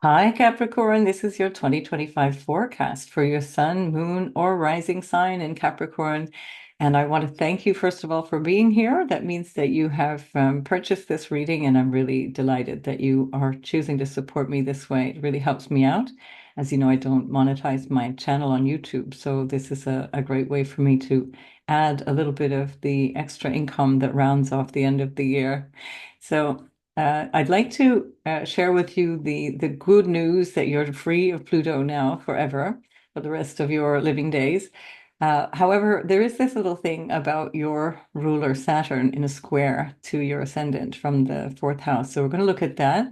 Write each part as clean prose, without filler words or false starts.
Hi, Capricorn. This is your 2025 forecast for your sun, moon, or rising sign in Capricorn. And I want to thank you, first of all, for being here. That means that you have purchased this reading, and I'm really delighted that you are choosing to support me this way. It really helps me out. As you know, I don't monetize my channel on YouTube, so this is a great way for me to add a little bit of the extra income that rounds off the end of the year. So, I'd like to share with you the good news that you're free of Pluto now forever for the rest of your living days. However, there is this little thing about your ruler Saturn in a square to your ascendant from the fourth house. So we're going to look at that.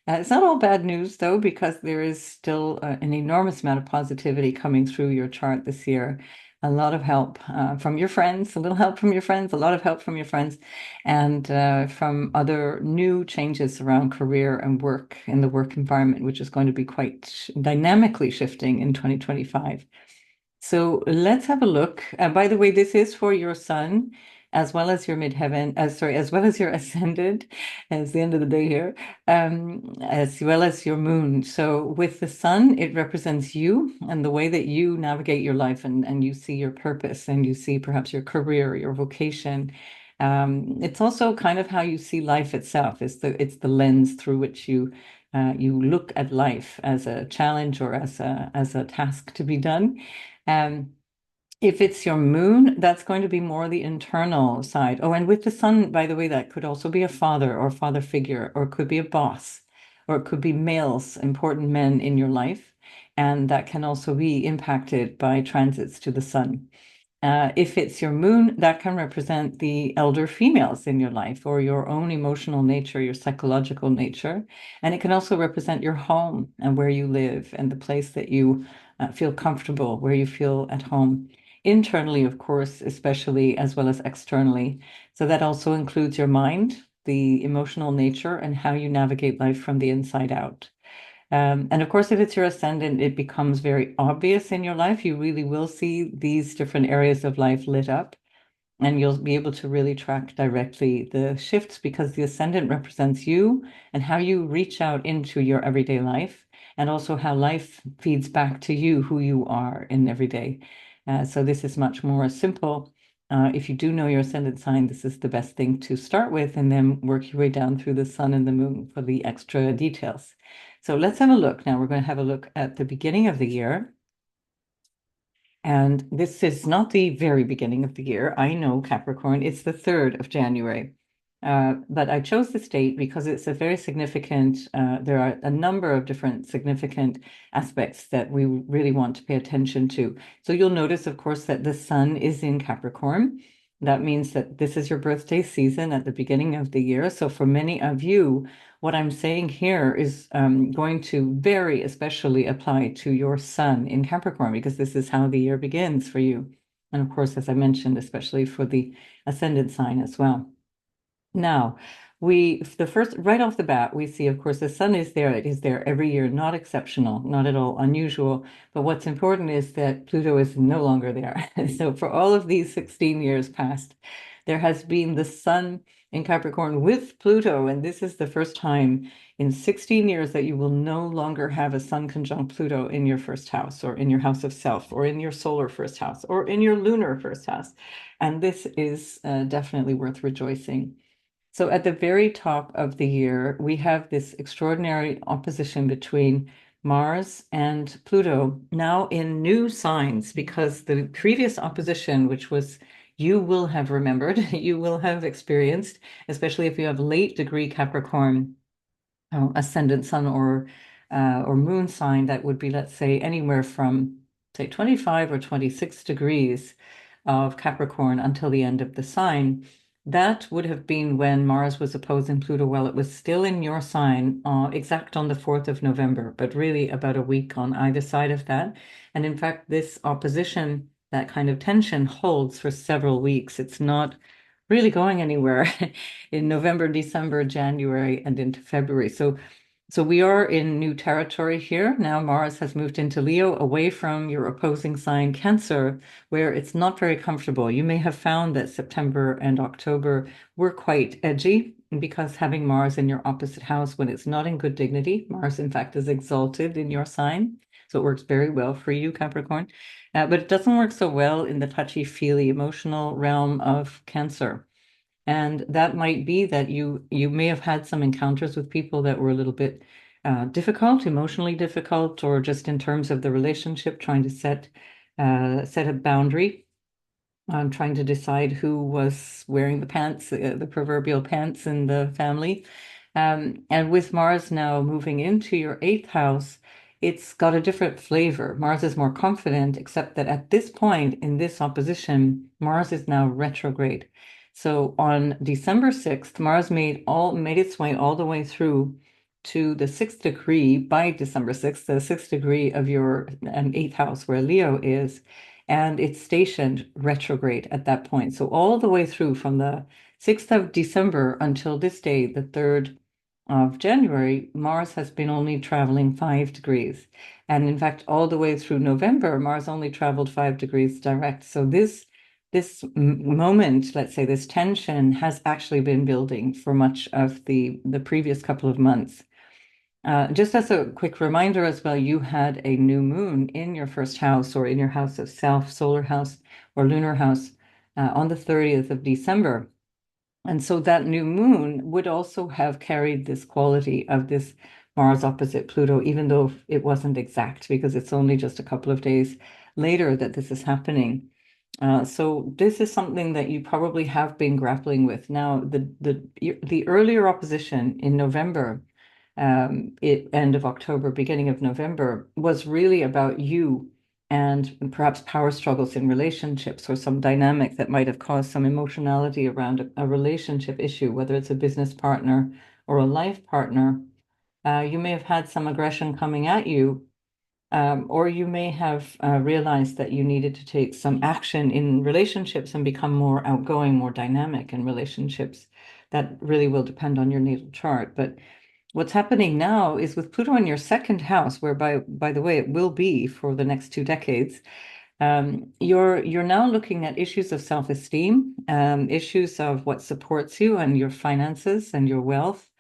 It's not all bad news though, because there is still an enormous amount of positivity coming through your chart this year. A lot of help from your friends, a little help from your friends, a lot of help from your friends and from other new changes around career and work in the work environment, which is going to be quite dynamically shifting in 2025. So let's have a look. By the way, this is for your sun as well as your midheaven, sorry, as well as your ascendant, as the end of the day here, as well as your moon. So with the sun, it represents you and the way that you navigate your life and you see your purpose and you see perhaps your career, your vocation. It's also kind of how you see life itself. It's the lens through which you look at life as a challenge or as a task to be done. Um, if it's your moon, that's going to be more the internal side. Oh, and with the sun, by the way, that could also be a father or father figure, or it could be a boss, or it could be males, important men in your life. And that can also be impacted by transits to the sun. If it's your moon, that can represent the elder females in your life or your own emotional nature, your psychological nature. And it can also represent your home and where you live and the place that you feel comfortable, where you feel at home. Internally, of course, especially as well as externally. So that also includes your mind, the emotional nature, and how you navigate life from the inside out. And of course, if it's your ascendant, it becomes very obvious in your life. You really will see these different areas of life lit up, and you'll be able to really track directly the shifts because the ascendant represents you and how you reach out into your everyday life, and also how life feeds back to you who you are in every day. So this is much more simple. If you do know your ascendant sign, this is the best thing to start with, and then work your way down through the sun and the moon for the extra details. So let's have a look. Now we're going to have a look at the beginning of the year. And this is not the very beginning of the year. I know, Capricorn, it's the 3rd of January. But I chose this date because it's a very significant, there are a number of different significant aspects that we really want to pay attention to. So you'll notice, of course, that the sun is in Capricorn. That means that this is your birthday season at the beginning of the year. So for many of you, what I'm saying here is going to very especially apply to your sun in Capricorn because this is how the year begins for you. And of course, as I mentioned, especially for the ascendant sign as well. Now, the first, right off the bat, we see, of course, the sun is there. It is there every year, not exceptional, not at all unusual. But what's important is that Pluto is no longer there. So for all of these 16 years past, there has been the sun in Capricorn with Pluto. And this is the first time in 16 years that you will no longer have a sun conjunct Pluto in your first house or in your house of self or in your solar first house or in your lunar first house. And this is definitely worth rejoicing. So at the very top of the year, we have this extraordinary opposition between Mars and Pluto, now in new signs, because the previous opposition, which was you will have remembered, you will have experienced, especially if you have late degree Capricorn, ascendant sun or moon sign, that would be, let's say, anywhere from say 25 or 26 degrees of Capricorn until the end of the sign. That would have been when Mars was opposing Pluto while it was still in your sign, exact on the 4th of November, but really about a week on either side of that. And in fact, this opposition, that kind of tension holds for several weeks. It's not really going anywhere in November, December, January, and into February. So we are in new territory here. Now Mars has moved into Leo, away from your opposing sign Cancer, where it's not very comfortable. You may have found that September and October were quite edgy. because having Mars in your opposite house when it's not in good dignity, Mars, in fact, is exalted in your sign. So it works very well for you, Capricorn. But it doesn't work so well in the touchy-feely emotional realm of Cancer. And that might be that you may have had some encounters with people that were a little bit difficult, emotionally difficult, or just in terms of the relationship, trying to set a boundary, trying to decide who was wearing the pants, the proverbial pants in the family. And with Mars now moving into your eighth house, it's got a different flavor. Mars is more confident, except that at this point in this opposition, Mars is now retrograde. So on December 6th, Mars made its way all the way through to the sixth degree by December 6th, the sixth degree of your eighth house where Leo is, and it's stationed retrograde at that point. So all the way through from the 6th of December until this day, the 3rd of January, Mars has been only traveling 5 degrees. And in fact, all the way through November, Mars only traveled 5 degrees direct. So this moment, let's say this tension, has actually been building for much of the previous couple of months. Just as a quick reminder as well, you had a new moon in your first house or in your house of self, solar house or lunar house, on the 30th of December. And so that new moon would also have carried this quality of this Mars opposite Pluto, even though it wasn't exact, because it's only just a couple of days later that this is happening. So this is something that you probably have been grappling with. Now, the earlier opposition in November, end of October, beginning of November, was really about you and perhaps power struggles in relationships or some dynamic that might have caused some emotionality around a relationship issue, whether it's a business partner or a life partner. You may have had some aggression coming at you, or you may have realized that you needed to take some action in relationships and become more outgoing, more dynamic in relationships. That really will depend on your natal chart. But what's happening now is with Pluto in your second house, whereby, by the way, it will be for the next 2 decades. You're now looking at issues of self-esteem, issues of what supports you and your finances and your wealth,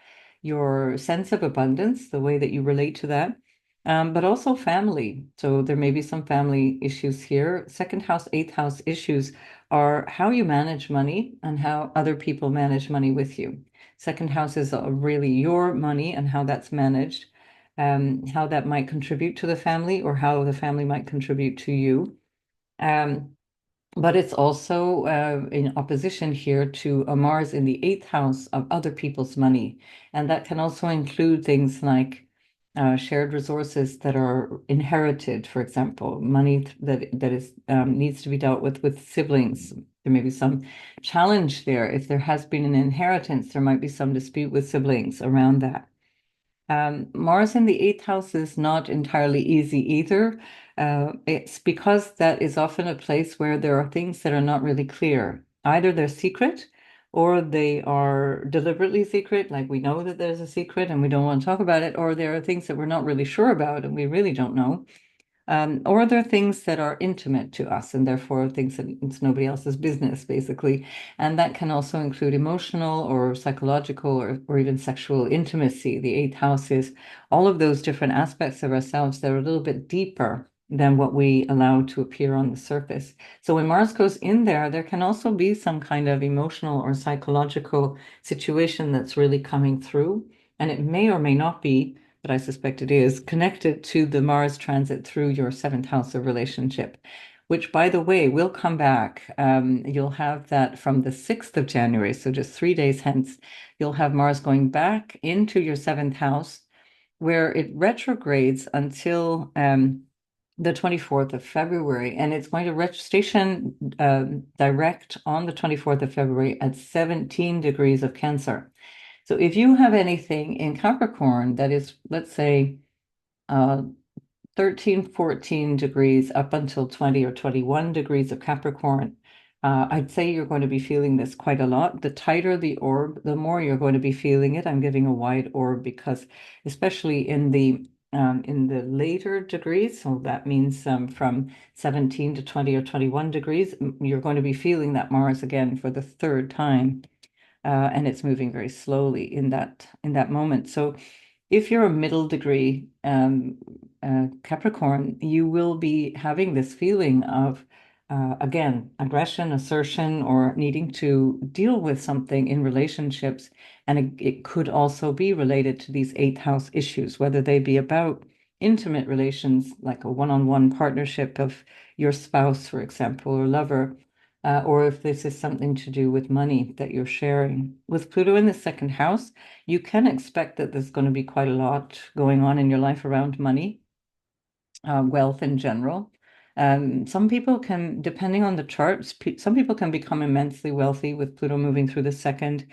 your sense of abundance, the way that you relate to that, but also family. So there may be some family issues here. Second house, eighth house issues are how you manage money and how other people manage money with you. Second house is really your money and how that's managed, how that might contribute to the family or how the family might contribute to you. Um, but it's also in opposition here to a Mars in the eighth house of other people's money. And that can also include things like shared resources that are inherited, for example, money that is needs to be dealt with siblings. There may be some challenge there. If there has been an inheritance, there might be some dispute with siblings around that. Mars in the eighth house is not entirely easy either. It's because that is often a place where there are things that are not really clear. Either they're secret or they are deliberately secret, like we know that there's a secret and we don't want to talk about it, or there are things that we're not really sure about and we really don't know. Or there are things that are intimate to us and therefore things that it's nobody else's business, basically. And that can also include emotional or psychological or even sexual intimacy. The eighth house is all of those different aspects of ourselves that are a little bit deeper than what we allow to appear on the surface. So when Mars goes in there, there can also be some kind of emotional or psychological situation that's really coming through. And it may or may not be, but I suspect it is, connected to the Mars transit through your seventh house of relationship, which, by the way, will come back. You'll have that from the 6th of January, so just 3 days hence, you'll have Mars going back into your seventh house, where it retrogrades until the 24th of February, and it's going to station direct on the 24th of February at 17 degrees of Cancer. So if you have anything in Capricorn that is, let's say, uh, 13, 14 degrees up until 20 or 21 degrees of Capricorn, I'd say you're going to be feeling this quite a lot. The tighter the orb, the more you're going to be feeling it. I'm giving a wide orb because especially in the later degrees, so that means from 17 to 20 or 21 degrees, you're going to be feeling that Mars again for the third time. and it's moving very slowly in that moment. So if you're a middle degree Capricorn, you will be having this feeling of, again, aggression, assertion, or needing to deal with something in relationships. And it could also be related to these eighth house issues, whether they be about intimate relations, like a one-on-one partnership of your spouse, for example, or lover, or if this is something to do with money that you're sharing. With Pluto in the second house, you can expect that there's going to be quite a lot going on in your life around money, wealth in general. Some people can, depending on the charts, some people can become immensely wealthy with Pluto moving through the second,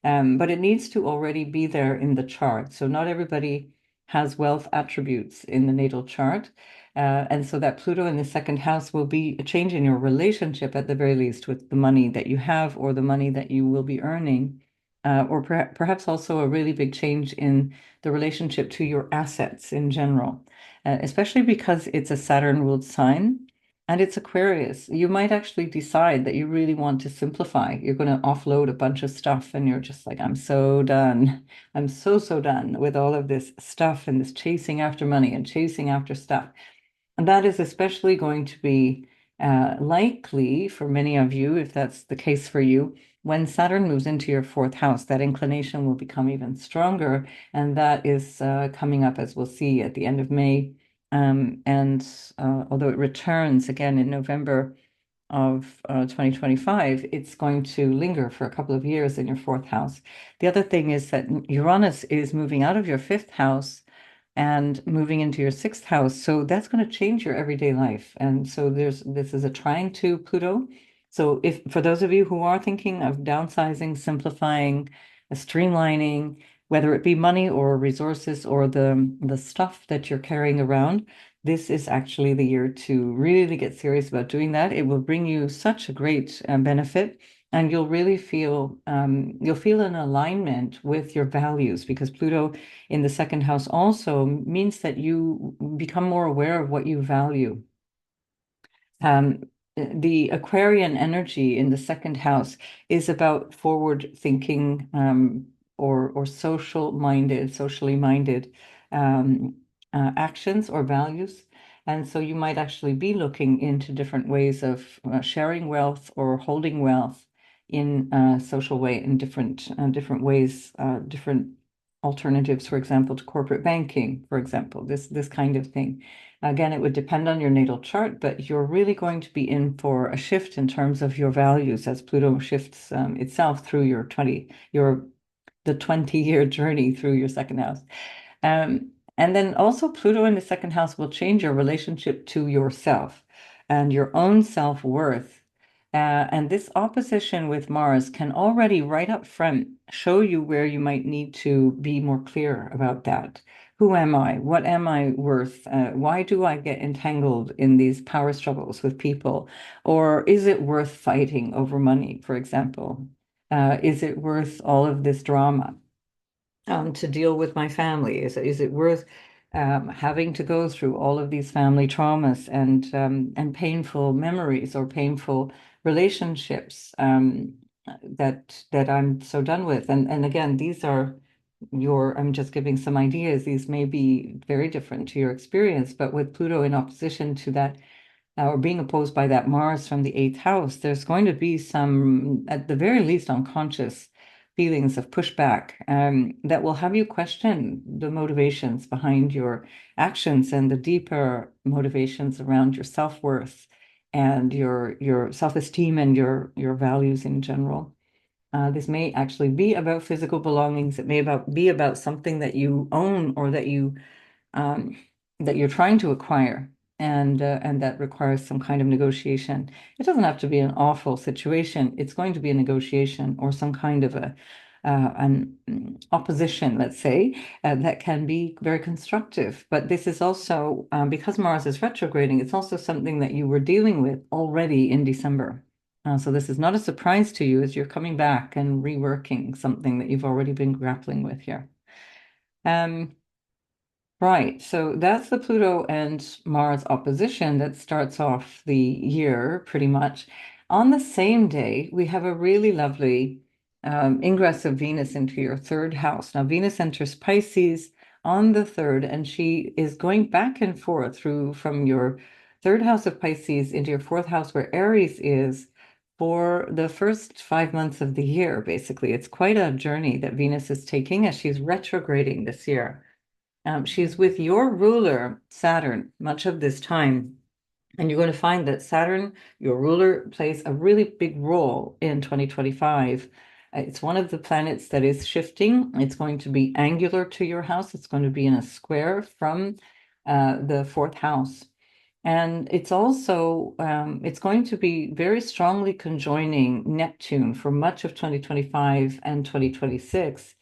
but it needs to already be there in the chart. So not everybody has wealth attributes in the natal chart. And so that Pluto in the second house will be a change in your relationship at the very least with the money that you have or the money that you will be earning, or perhaps also a really big change in the relationship to your assets in general, especially because it's a Saturn ruled sign and it's Aquarius. You might actually decide that you really want to simplify. You're going to offload a bunch of stuff and you're just like, I'm so done. I'm so done with all of this stuff and this chasing after money and chasing after stuff. And that is especially going to be likely for many of you, if that's the case for you, when Saturn moves into your fourth house, that inclination will become even stronger. And that is coming up, as we'll see, at the end of May. And although it returns again in November of 2025, it's going to linger for a couple of years in your fourth house. The other thing is that Uranus is moving out of your fifth house and moving into your sixth house. So that's going to change your everyday life. And so this is a trine to Pluto. So if for those of you who are thinking of downsizing, simplifying, streamlining, whether it be money or resources or the stuff that you're carrying around, this is actually the year to really get serious about doing that. It will bring you such a great benefit, and you'll really feel you'll feel an alignment with your values, because Pluto in the second house also means that you become more aware of what you value. Um, the Aquarian energy in the second house is about forward thinking, or socially minded actions or values. And so you might actually be looking into different ways of sharing wealth or holding wealth in a social way, in different ways, different alternatives, for example, to corporate banking, for example, this kind of thing. Again, it would depend on your natal chart, but you're really going to be in for a shift in terms of your values as Pluto shifts itself through the 20-year journey through your second house. And then also Pluto in the second house will change your relationship to yourself and your own self-worth. And this opposition with Mars can already right up front show you where you might need to be more clear about that. Who am I? What am I worth? Why do I get entangled in these power struggles with people? Or is it worth fighting over money, for example? Is it worth all of this drama to deal with my family? Is it worth having to go through all of these family traumas and painful memories or painful relationships that I'm so done with? And again, these are I'm just giving some ideas. These may be very different to your experience, but with Pluto in opposition to that, or being opposed by that Mars from the eighth house, there's going to be some, at the very least, unconscious feelings of pushback that will have you question the motivations behind your actions and the deeper motivations around your self-worth and your self-esteem and your values in general. This may actually be about physical belongings. It may be about something that you own or um, that you're trying to acquire, and that requires some kind of negotiation. It doesn't have to be an awful situation. It's going to be a negotiation or some kind of an opposition, let's say, that can be very constructive. But this is also because Mars is retrograding. It's also something that you were dealing with already in December. So this is not a surprise to you as you're coming back and reworking something that you've already been grappling with here. Um, Right. So that's the Pluto and Mars opposition that starts off the year pretty much. On the same day, we have a really lovely ingress of Venus into your third house. Now, Venus enters Pisces on the third, and she is going back and forth through from your third house of Pisces into your fourth house, where Aries is, for the first 5 months of the year, basically. It's quite a journey that Venus is taking as she's retrograding this year. She's with your ruler, Saturn, much of this time. And you're going to find that Saturn, your ruler, plays a really big role in 2025. It's one of the planets that is shifting. It's going to be angular to your house. It's going to be in a square from the fourth house. And it's also, it's going to be very strongly conjoining Neptune for much of 2025 and 2026,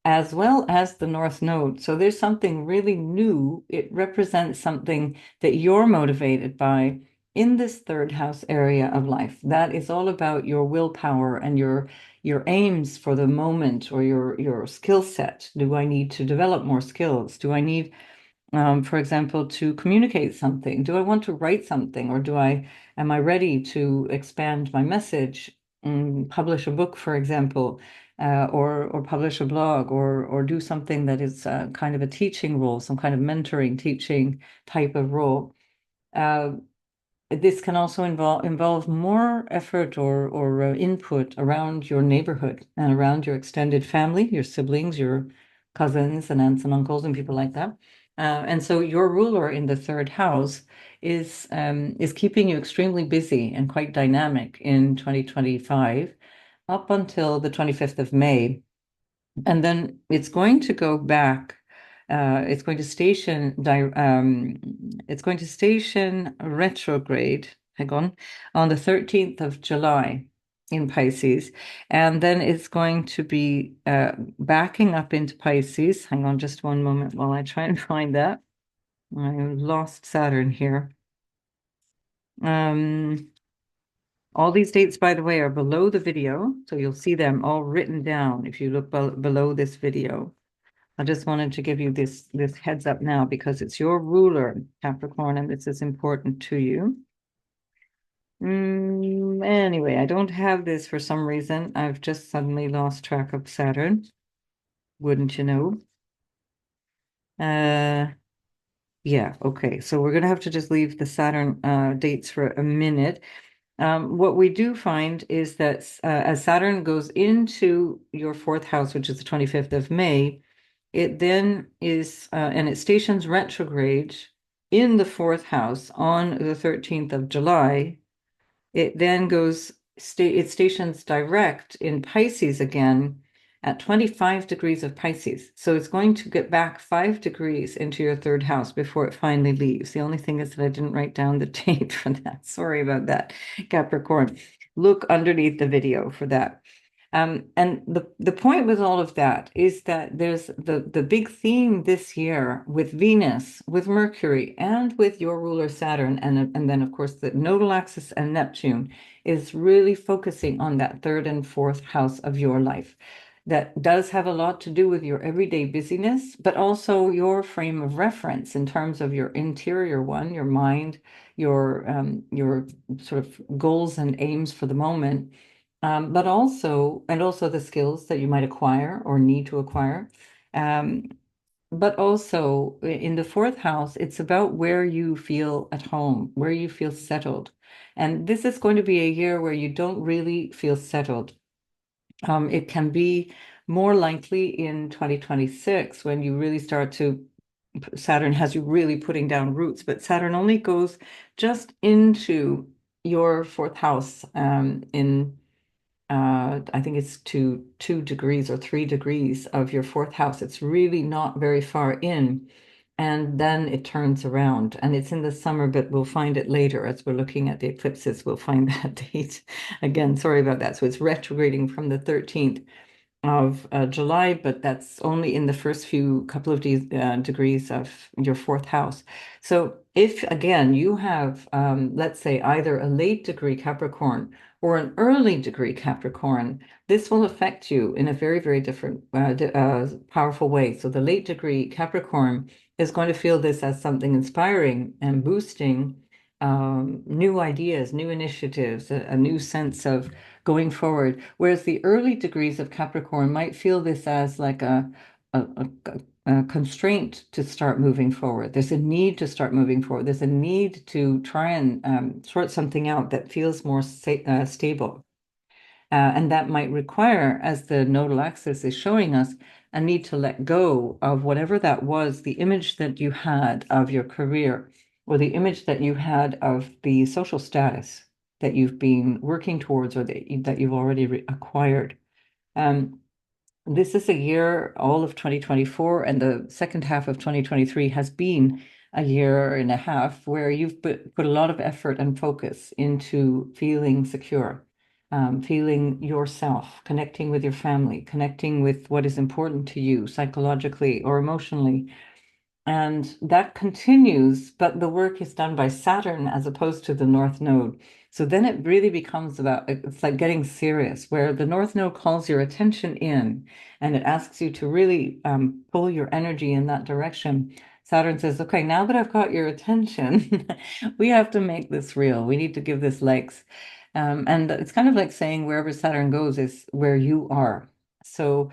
as well as the North Node. So there's something really new. It represents something that you're motivated by in this third house area of life. That is all about your willpower and your aims for the moment, or your skill set. Do I need to develop more skills? Do I need, for example, to communicate something? Do I want to write something, or am I ready to expand my message and publish a book, for example, or publish a blog, or do something that is kind of a teaching role, some kind of mentoring, teaching type of role? Uh, this can also involve more effort or input around your neighborhood and around your extended family, your siblings, your cousins and aunts and uncles and people like that. And so your ruler in the third house is keeping you extremely busy and quite dynamic in 2025 up until the 25th of May. And then it's going to go back. It's going to it's going to station retrograde, hang on the 13th of July in Pisces. And then it's going to be backing up into Pisces. Hang on just one moment while I try and find that. I lost Saturn here. All these dates, by the way, are below the video, so you'll see them all written down if you look below this video. I just wanted to give you this heads up now because it's your ruler, Capricorn, and this is important to you. Anyway, I don't have this for some reason. I've just suddenly lost track of Saturn, wouldn't you know? Yeah, okay. So we're going to have to just leave the Saturn dates for a minute. What we do find is that as Saturn goes into your fourth house, which is the 25th of May, it then is, and it stations retrograde in the fourth house on the 13th of July. It then it stations direct in Pisces again at 25 degrees of Pisces. So it's going to get back 5 degrees into your third house before it finally leaves. The only thing is that I didn't write down the date for that. Sorry about that, Capricorn. Look underneath the video for that. And the point with all of that is that there's the big theme this year with Venus, with Mercury, and with your ruler Saturn, and then of course the nodal axis and Neptune is really focusing on that third and fourth house of your life. That does have a lot to do with your everyday busyness, but also your frame of reference in terms of your interior one, your mind, your sort of goals and aims for the moment, but also the skills that you might acquire or need to acquire. Um, but also in the fourth house, it's about where you feel at home, where you feel settled. And this is going to be a year where you don't really feel settled. It can be more likely in 2026 when you really start to, Saturn has you really putting down roots, but Saturn only goes just into your fourth house in I think it's 2 degrees or 3 degrees of your fourth house. It's really not very far in. And then it turns around and it's in the summer, but we'll find it later as we're looking at the eclipses. We'll find that date again. Sorry about that. So it's retrograding from the 13th of July, but that's only in the first few couple of degrees of your fourth house. So if again you have, let's say, either a late degree Capricorn or an early degree Capricorn, this will affect you in a very, very different, powerful way. So the late degree Capricorn is going to feel this as something inspiring and boosting. new ideas, new initiatives, a new sense of going forward. Whereas the early degrees of Capricorn might feel this as like a constraint to start moving forward. There's a need to start moving forward. There's a need to try and sort something out that feels more stable. And that might require, as the nodal axis is showing us, a need to let go of whatever that was, the image that you had of your career, or the image that you had of the social status that you've been working towards, or that you've already acquired. Um, this is a year, all of 2024, and the second half of 2023 has been a year and a half where you've put a lot of effort and focus into feeling secure, feeling yourself, connecting with your family, connecting with what is important to you psychologically or emotionally. And that continues, but the work is done by Saturn as opposed to the North Node. So then it really becomes it's like getting serious, where the North Node calls your attention in and it asks you to really pull your energy in that direction. Saturn says, okay, now that I've got your attention, we have to make this real. We need to give this legs. And it's kind of like saying wherever Saturn goes is where you are. So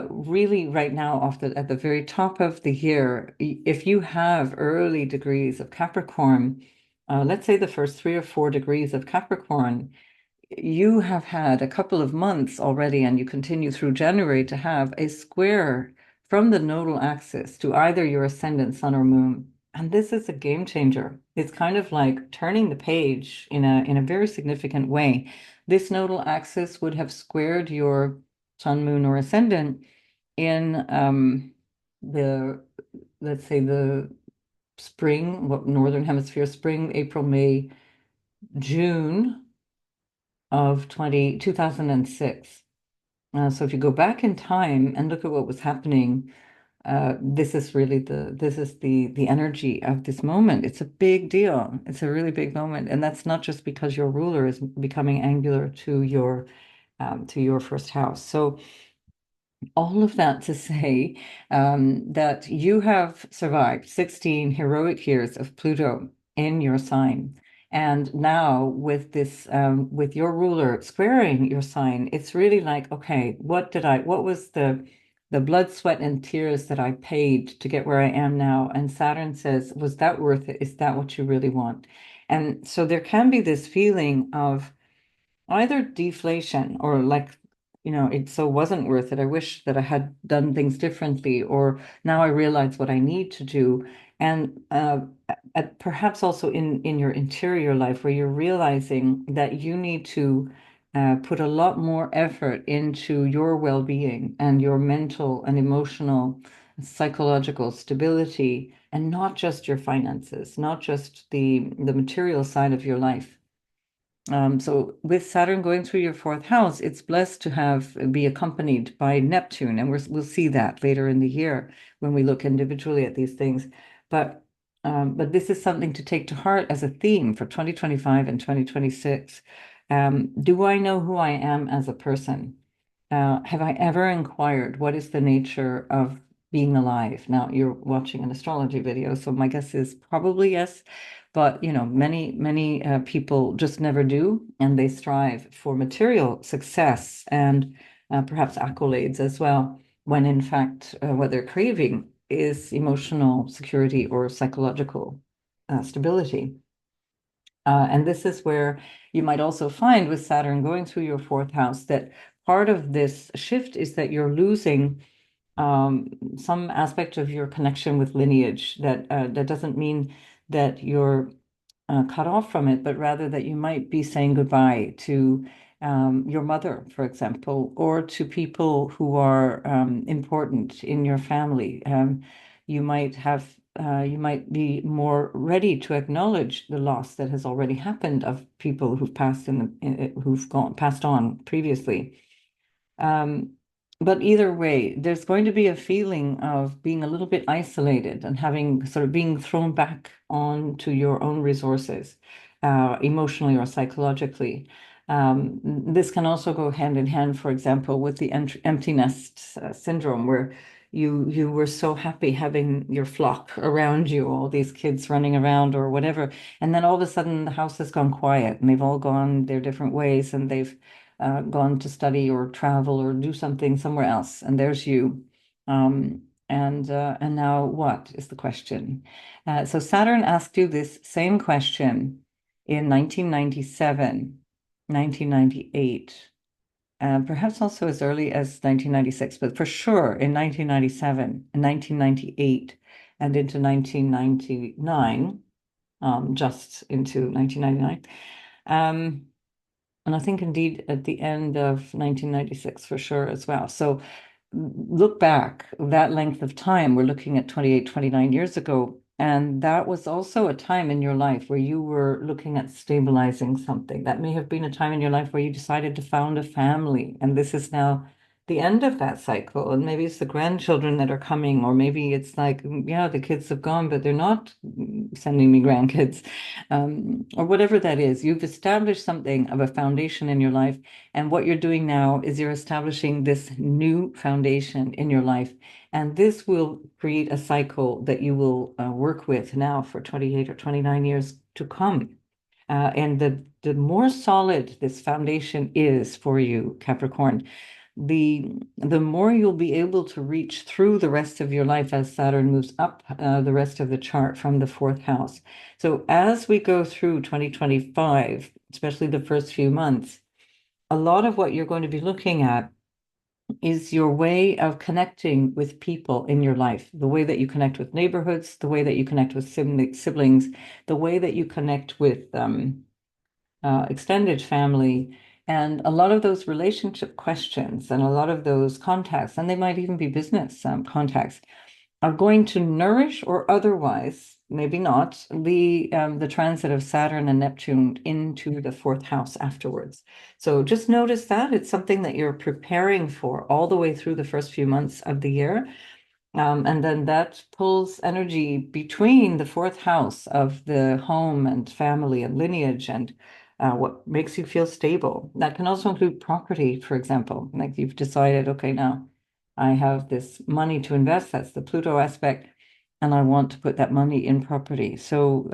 really right now at the very top of the year, if you have early degrees of Capricorn, let's say the first 3 or 4 degrees of Capricorn, you have had a couple of months already, and you continue through January to have a square from the nodal axis to either your ascendant sun or moon. And this is a game changer. It's kind of like turning the page in a very significant way. This nodal axis would have squared your sun, moon, or ascendant in the, let's say, the spring, what northern hemisphere spring, April, May, June of 2006. So if you go back in time and look at what was happening, this is really the energy of this moment. It's a big deal. It's a really big moment, and that's not just because your ruler is becoming angular to your first house. So all of that to say that you have survived 16 heroic years of Pluto in your sign. And now with this, with your ruler squaring your sign, it's really like, okay, what was the blood, sweat, and tears that I paid to get where I am now? And Saturn says, was that worth it? Is that what you really want? And so there can be this feeling of either deflation or like, it so wasn't worth it. I wish that I had done things differently, or now I realize what I need to do. And perhaps also in your interior life, where you're realizing that you need to put a lot more effort into your well-being and your mental and emotional, psychological stability, and not just your finances, not just the material side of your life. So with Saturn going through your fourth house, it's blessed to be accompanied by Neptune, and we'll see that later in the year when we look individually at these things. But this is something to take to heart as a theme for 2025 and 2026. Do I know who I am as a person? Have I ever inquired what is the nature of being alive? Now, you're watching an astrology video, so my guess is probably yes. But, many people just never do, and they strive for material success and perhaps accolades as well, when in fact, what they're craving is emotional security or psychological stability. And this is where you might also find with Saturn going through your fourth house that part of this shift is that you're losing some aspect of your connection with lineage. That doesn't mean that you're cut off from it, but rather that you might be saying goodbye to your mother, for example, or to people who are important in your family. You might be more ready to acknowledge the loss that has already happened of people who've passed on previously. Um, but either way, there's going to be a feeling of being a little bit isolated and having sort of being thrown back onto your own resources, emotionally or psychologically. This can also go hand in hand, for example, with the empty nest syndrome, where you were so happy having your flock around you, all these kids running around or whatever. And then all of a sudden the house has gone quiet and they've all gone their different ways and they've gone to study or travel or do something somewhere else. And there's you. And now what is the question? So Saturn asked you this same question in 1997, 1998, perhaps also as early as 1996, but for sure in 1997 and 1998 and into 1999, just into 1999. And I think indeed at the end of 1996 for sure as well. So look back that length of time, we're looking at 28, 29 years ago. And that was also a time in your life where you were looking at stabilizing something. That may have been a time in your life where you decided to found a family. And this is now the end of that cycle. And maybe it's the grandchildren that are coming, or maybe it's like, yeah, the kids have gone, but they're not sending me grandkids, or whatever that is. You've established something of a foundation in your life. And what you're doing now is you're establishing this new foundation in your life. And this will create a cycle that you will work with now for 28 or 29 years to come. And the more solid this foundation is for you, Capricorn, the more you'll be able to reach through the rest of your life as Saturn moves up the rest of the chart from the fourth house. So as we go through 2025, especially the first few months, a lot of what you're going to be looking at is your way of connecting with people in your life, the way that you connect with neighborhoods, the way that you connect with siblings, the way that you connect with extended family, and a lot of those relationship questions and a lot of those contacts, and they might even be business contacts, are going to nourish or otherwise, maybe not, the transit of Saturn and Neptune into the fourth house afterwards. So just notice that it's something that you're preparing for all the way through the first few months of the year. And then that pulls energy between the fourth house of the home and family and lineage and what makes you feel stable. That can also include property, for example. Like you've decided, okay, now I have this money to invest. That's the Pluto aspect. And I want to put that money in property. So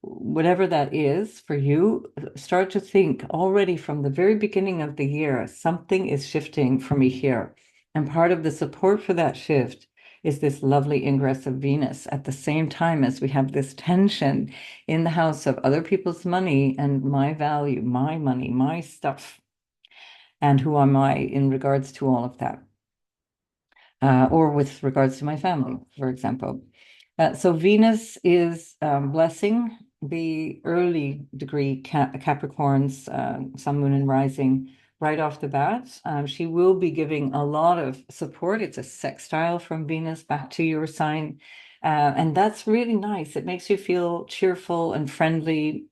whatever that is for you, start to think already from the very beginning of the year, something is shifting for me here. And part of the support for that shift is this lovely ingress of Venus at the same time as we have this tension in the house of other people's money and my value, my money, my stuff, and who am I in regards to all of that, or with regards to my family, for example. So Venus is blessing the early degree Capricorns, Sun, Moon, and Rising right off the bat. She will be giving a lot of support. It's a sextile from Venus back to your sign. And that's really nice. It makes you feel cheerful and friendly,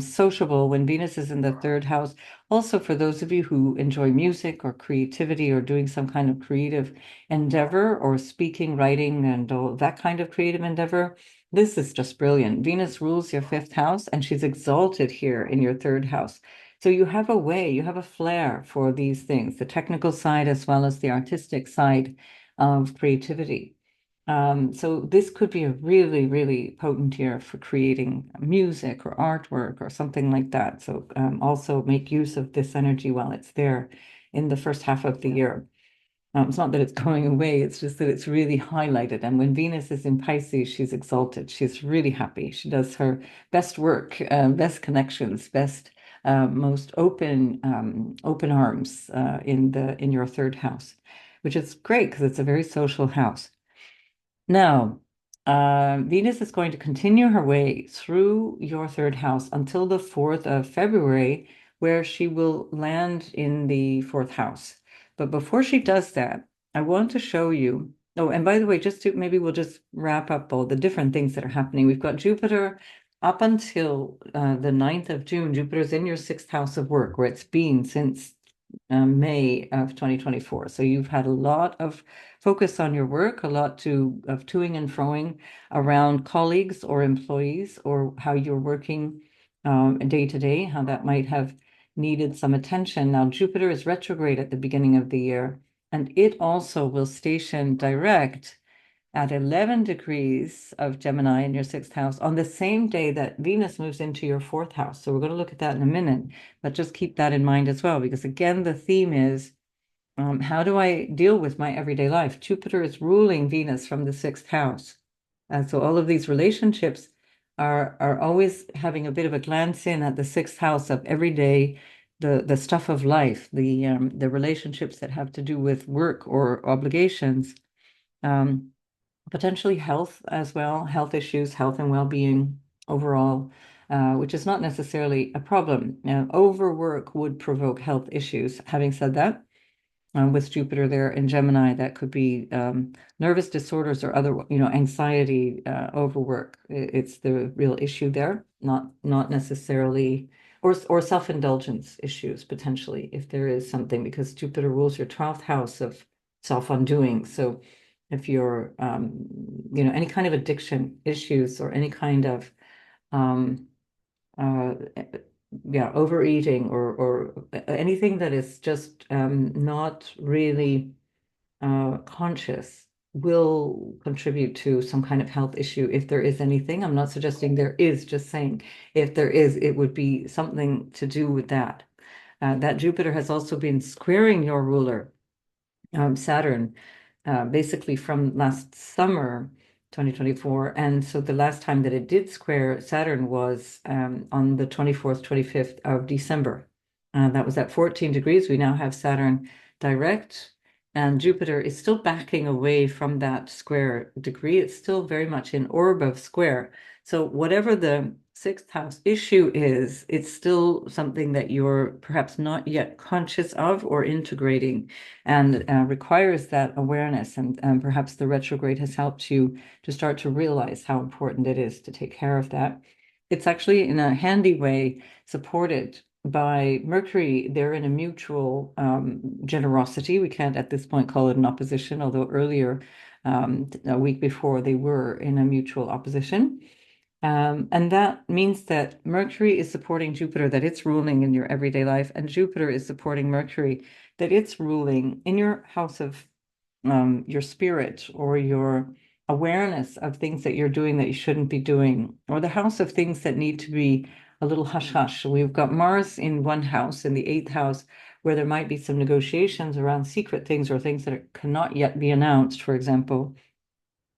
sociable when Venus is in the third house. Also, for those of you who enjoy music or creativity or doing some kind of creative endeavor or speaking, writing, and all that kind of creative endeavor, this is just brilliant. Venus rules your fifth house and she's exalted here in your third house. So you have a way, you have a flair for these things, the technical side as well as the artistic side of creativity. So this could be a really, really potent year for creating music or artwork or something like that. So also make use of this energy while it's there in the first half of the year. It's not that it's going away, it's just that it's really highlighted. And when Venus is in Pisces, she's exalted. She's really happy. She does her best work, best connections, best, most open arms in your third house, which is great because it's a very social house. Now, Venus is going to continue her way through your third house until the 4th of February, where she will land in the fourth house. But before she does that, I want to show you. Oh, and by the way, just to maybe we'll just wrap up all the different things that are happening. We've got Jupiter up until the 9th of June. Jupiter's in your sixth house of work, where it's been since May of 2024. So you've had a lot of focus on your work, a lot of toing and froing around colleagues or employees or how you're working day to day, how that might have needed some attention. Now, Jupiter is retrograde at the beginning of the year. and it also will station direct at 11 degrees of Gemini in your sixth house on the same day that Venus moves into your fourth house. So we're going to look at that in a minute, but just keep that in mind as well, because again, the theme is how do I deal with my everyday life? Jupiter is ruling Venus from the sixth house. So all of these relationships are always having a bit of a glance in at the sixth house of everyday, the stuff of life, the relationships that have to do with work or obligations. Um, Potentially health as well, health issues, health and well-being overall, which is not necessarily a problem. Now, overwork would provoke health issues. Having said that, with Jupiter there in Gemini, that could be nervous disorders or other, anxiety, overwork. It's the real issue there, not necessarily, or self-indulgence issues potentially, if there is something, because Jupiter rules your 12th house of self-undoing. So if you're, any kind of addiction issues or any kind of um, uh, yeah, overeating or anything that is just not really conscious will contribute to some kind of health issue if there is anything. I'm not suggesting there is, just saying if there is, it would be something to do with that. That Jupiter has also been squaring your ruler, Saturn, basically from last summer, 2024. And so the last time that it did square Saturn was on the 24th, 25th of December. That was at 14 degrees. We now have Saturn direct, and Jupiter is still backing away from that square degree. It's still very much in orb of square. So whatever the sixth house issue is, it's still something that you're perhaps not yet conscious of or integrating, and requires that awareness. And perhaps the retrograde has helped you to start to realize how important it is to take care of that. It's actually in a handy way supported by Mercury. They're in a mutual generosity. We can't at this point call it an opposition, although earlier, a week before, they were in a mutual opposition. And that means that Mercury is supporting Jupiter, that it's ruling in your everyday life, and Jupiter is supporting Mercury, that it's ruling in your house of your spirit or your awareness of things that you're doing that you shouldn't be doing, or the house of things that need to be a little hush hush. We've got Mars in one house, in the eighth house, where there might be some negotiations around secret things or things that cannot yet be announced, for example,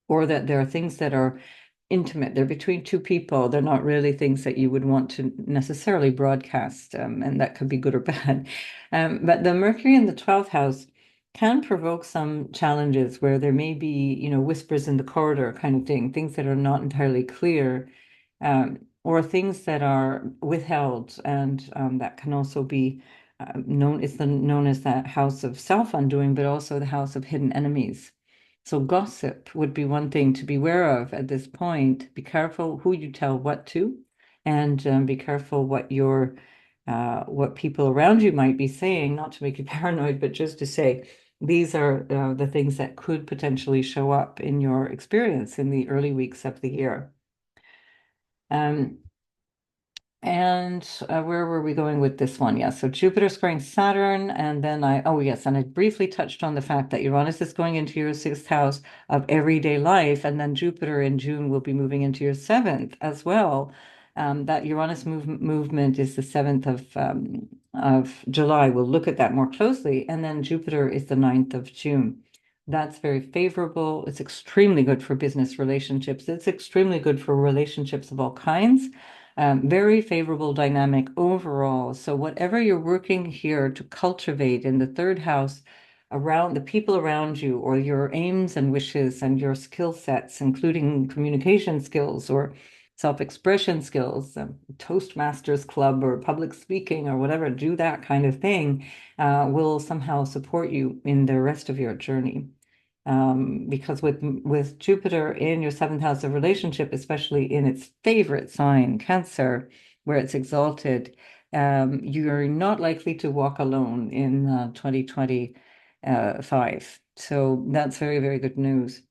or that there are things that are intimate. They're between two people. They're not really things that you would want to necessarily broadcast, and that could be good or bad. But the Mercury in the 12th house can provoke some challenges where there may be, whispers in the corridor kind of thing, things that are not entirely clear, or things that are withheld, and that can also be known as that house of self-undoing, but also the house of hidden enemies. So gossip would be one thing to be aware of at this point. Be careful who you tell what to, and be careful what people around you might be saying, not to make you paranoid, but just to say these are the things that could potentially show up in your experience in the early weeks of the year. Um, and where were we going with this one? Yeah, so Jupiter squaring Saturn, and then oh yes, and I briefly touched on the fact that Uranus is going into your sixth house of everyday life, and then Jupiter in June will be moving into your seventh as well. That Uranus movement is the 7th of July. We'll look at that more closely, and then Jupiter is the 9th of June. That's very favorable. It's extremely good for business relationships. It's extremely good for relationships of all kinds. Very favorable dynamic overall. So whatever you're working here to cultivate in the third house around the people around you, or your aims and wishes and your skill sets, including communication skills or self-expression skills, Toastmasters Club or public speaking or whatever, do that kind of thing, will somehow support you in the rest of your journey. Because with Jupiter in your seventh house of relationship, especially in its favorite sign, Cancer, where it's exalted, you're not likely to walk alone in 2025. So that's very, very good news.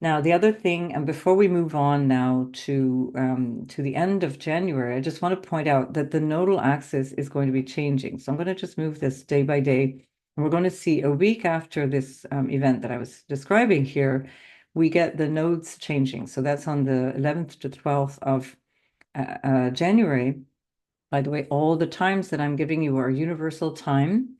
Now, the other thing, and before we move on now to the end of January, I just want to point out that the nodal axis is going to be changing. So I'm going to just move this day by day. we're going to see a week after this event that I was describing here, we get the nodes changing. So that's on the 11th to 12th of January. By the way, all the times that I'm giving you are universal time.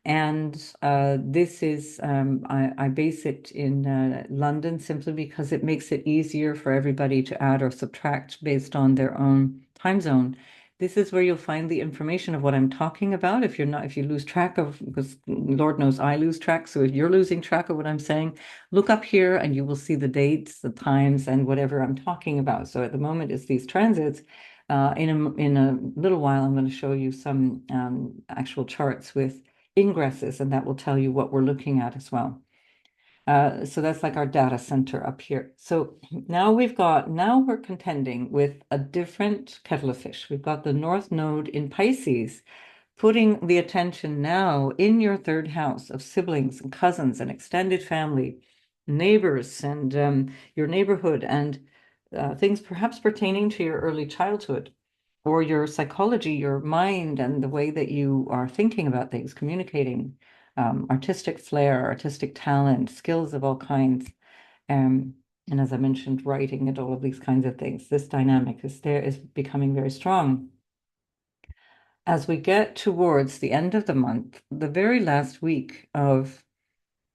And this is, I base it in London simply because it makes it easier for everybody to add or subtract based on their own time zone. This is where you'll find the information of what I'm talking about. If you lose track of, because Lord knows I lose track. So if you're losing track of what I'm saying, look up here and you will see the dates, the times, and whatever I'm talking about. So at the moment, it's these transits. In a little while, I'm going to show you some actual charts with ingresses, and that will tell you what we're looking at as well. So that's like our data center up here. So now we're contending with a different kettle of fish. We've got the North Node in Pisces, putting the attention now in your third house of siblings and cousins and extended family, neighbors, and your neighborhood, and things perhaps pertaining to your early childhood or your psychology, your mind, and the way that you are thinking about things, communicating, artistic flair, artistic talent, skills of all kinds. Um, and as I mentioned, writing and all of these kinds of things. This dynamic is becoming very strong. As we get towards the end of the month, the very last week of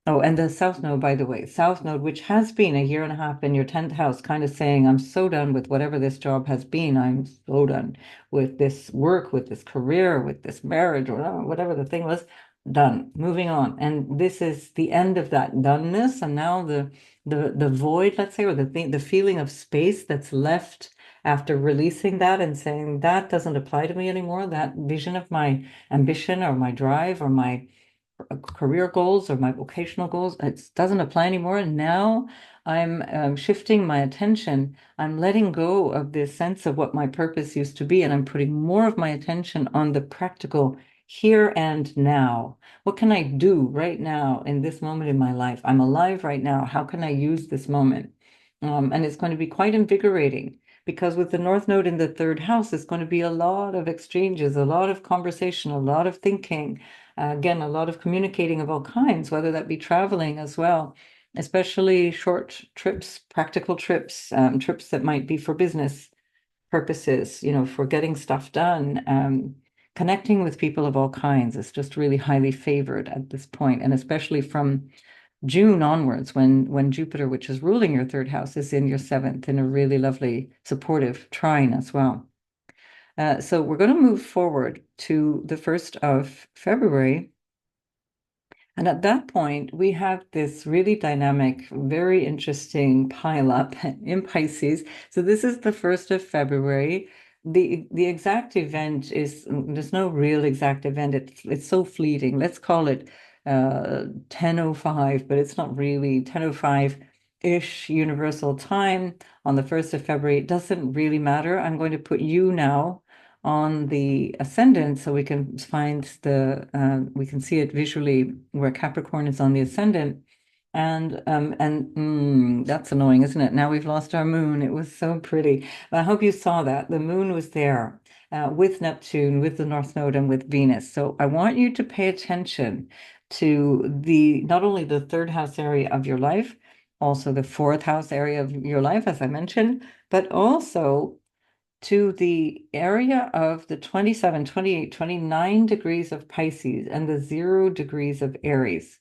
Oh, and the South Node, by the way, South Node, which has been a year and a half in your 10th house, kind of saying, I'm so done with whatever this job has been. I'm so done with this work, with this career, with this marriage, or whatever the thing was. Done. Moving on. And this is the end of that doneness. And now the void, let's say, or the feeling of space that's left after releasing that and saying that doesn't apply to me anymore, that vision of my ambition or my drive or my career goals or my vocational goals. It doesn't apply anymore. And now I'm shifting my attention. I'm letting go of this sense of what my purpose used to be, and I'm putting more of my attention on the practical here and now. What can I do right now in this moment in my life? I'm alive right now. How can I use this moment? And it's going to be quite invigorating because with the North Node in the third house, it's going to be a lot of exchanges, a lot of conversation, a lot of thinking, again, a lot of communicating of all kinds, whether that be traveling as well, especially short trips, practical trips, trips that might be for business purposes, for getting stuff done. Connecting with people of all kinds is just really highly favored at this point, and especially from June onwards, when Jupiter, which is ruling your third house, is in your seventh in a really lovely supportive trine as well. So we're going to move forward to the 1st of February. And at that point, we have this really dynamic, very interesting pile up in Pisces. So this is the 1st of February. The exact event is, there's no real exact event. It's so fleeting. Let's call it 10:05, but it's not really 10:05-ish universal time on the 1st of February. It doesn't really matter. I'm going to put you now on the ascendant so we can we can see it visually where Capricorn is on the ascendant. And that's annoying, isn't it? Now we've lost our moon. It was so pretty. I hope you saw that. The moon was there with Neptune, with the North Node, and with Venus. So I want you to pay attention to not only the third house area of your life, also the fourth house area of your life, as I mentioned, but also to the area of the 27, 28, 29 degrees of Pisces and the 0 degrees of Aries,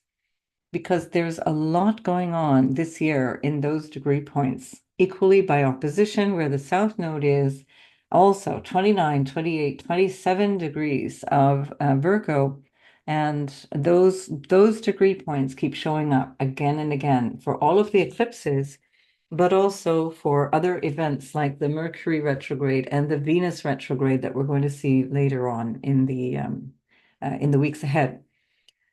because there's a lot going on this year in those degree points, equally by opposition, where the South Node is also 29, 28, 27 degrees of Virgo. And those degree points keep showing up again and again for all of the eclipses, but also for other events like the Mercury retrograde and the Venus retrograde that we're going to see later on in the weeks ahead.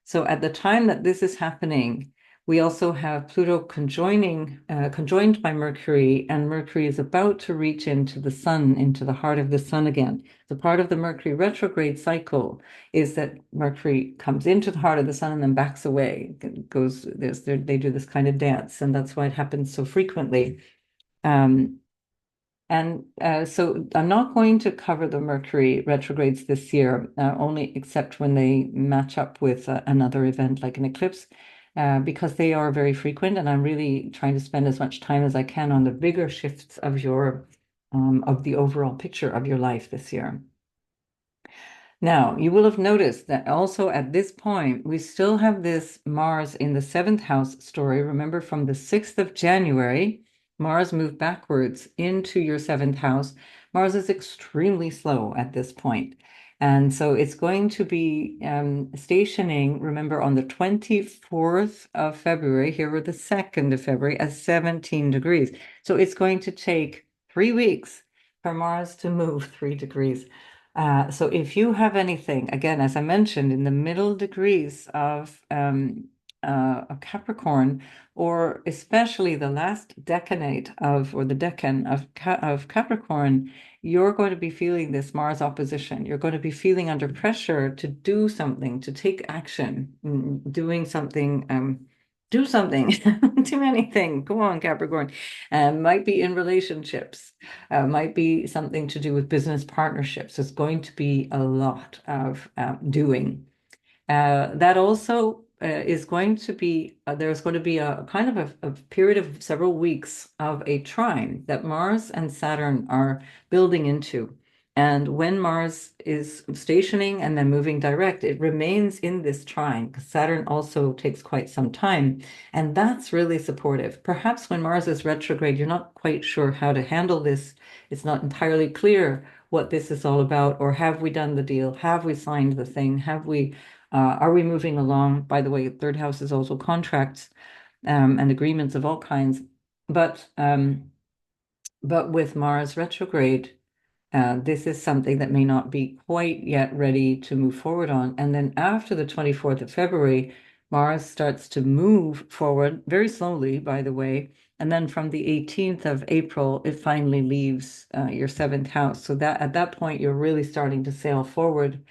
So at the time that this is happening, we also have Pluto conjoined by Mercury, and Mercury is about to reach into the sun, into the heart of the sun again. So part of the Mercury retrograde cycle is that Mercury comes into the heart of the sun and then backs away. They do this kind of dance, and that's why it happens so frequently. Um, And so I'm not going to cover the Mercury retrogrades this year, only except when they match up with another event like an eclipse, because they are very frequent, and I'm really trying to spend as much time as I can on the bigger shifts of your of the overall picture of your life this year. Now, you will have noticed that also at this point, we still have this Mars in the seventh house story. Remember, from the 6th of January, Mars moved backwards into your seventh house. Mars is extremely slow at this point. And so it's going to be stationing, remember, on the 24th of February, here we're the 2nd of February, at 17 degrees. So it's going to take 3 weeks for Mars to move 3 degrees. So if you have anything, again, as I mentioned, in the middle degrees of Capricorn, or especially the last decanate of, or the decan of Capricorn, you're going to be feeling this Mars opposition. You're going to be feeling under pressure to do something, to take action, doing something, do something, do anything. Go on, Capricorn. Might be in relationships, might be something to do with business partnerships. It's going to be a lot of doing. That also is going to be, there's going to be a kind of a period of several weeks of a trine that Mars and Saturn are building into. And when Mars is stationing and then moving direct, it remains in this trine because Saturn also takes quite some time. And that's really supportive. Perhaps when Mars is retrograde, you're not quite sure how to handle this. It's not entirely clear what this is all about, or have we done the deal? Have we signed the thing? Are we moving along? By the way, third house is also contracts and agreements of all kinds. But with Mars retrograde, this is something that may not be quite yet ready to move forward on. And then after the 24th of February, Mars starts to move forward very slowly, by the way. And then from the 18th of April, it finally leaves your seventh house. So that at that point, you're really starting to sail forward.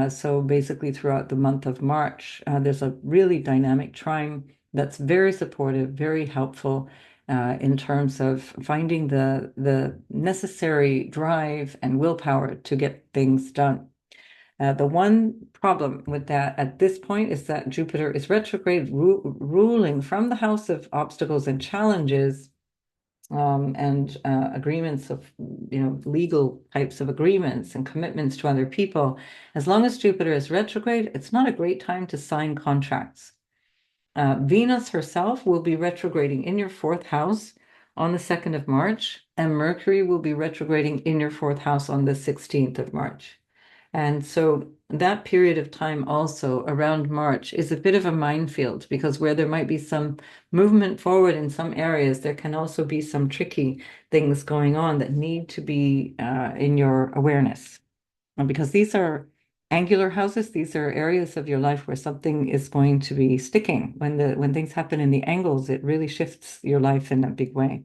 So basically, throughout the month of March, there's a really dynamic trine that's very supportive, very helpful in terms of finding the necessary drive and willpower to get things done. The one problem with that at this point is that Jupiter is retrograde, ruling from the house of obstacles and challenges, and agreements of, legal types of agreements and commitments to other people. As long as Jupiter is retrograde, it's not a great time to sign contracts. Venus herself will be retrograding in your fourth house on the 2nd of March, and Mercury will be retrograding in your fourth house on the 16th of March. And so that period of time also around March is a bit of a minefield, because where there might be some movement forward in some areas, there can also be some tricky things going on that need to be in your awareness. And because these are angular houses, these are areas of your life where something is going to be sticking. When things happen in the angles, it really shifts your life in a big way.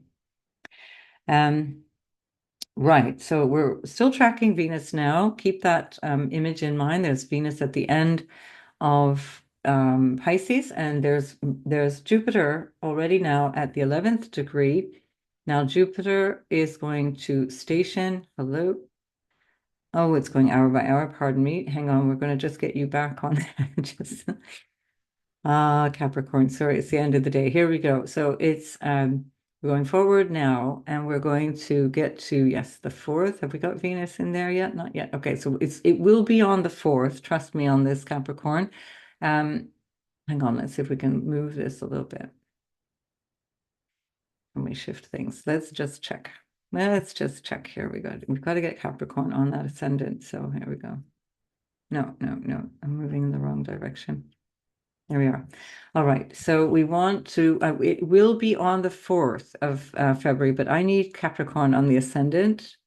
Right. So we're still tracking Venus now. Keep that image in mind. There's Venus at the end of Pisces, and there's Jupiter already now at the 11th degree. Now Jupiter is going to station. Hello. Oh, it's going hour by hour. Pardon me. Hang on. We're going to just get you back on just Capricorn. Sorry, it's the end of the day. Here we go. So it's we're going forward now, and we're going to get to, yes, the 4th. Have we got Venus in there yet? Not yet. Okay, so it will be on the 4th. Trust me on this, Capricorn. Hang on, let's see if we can move this a little bit. Let me shift things. Let's just check. Let's just check here. We've got to get Capricorn on that ascendant. So here we go. No, no, no. I'm moving in the wrong direction. There we are. All right. So we want to, it will be on the 4th of February, but I need Capricorn on the ascendant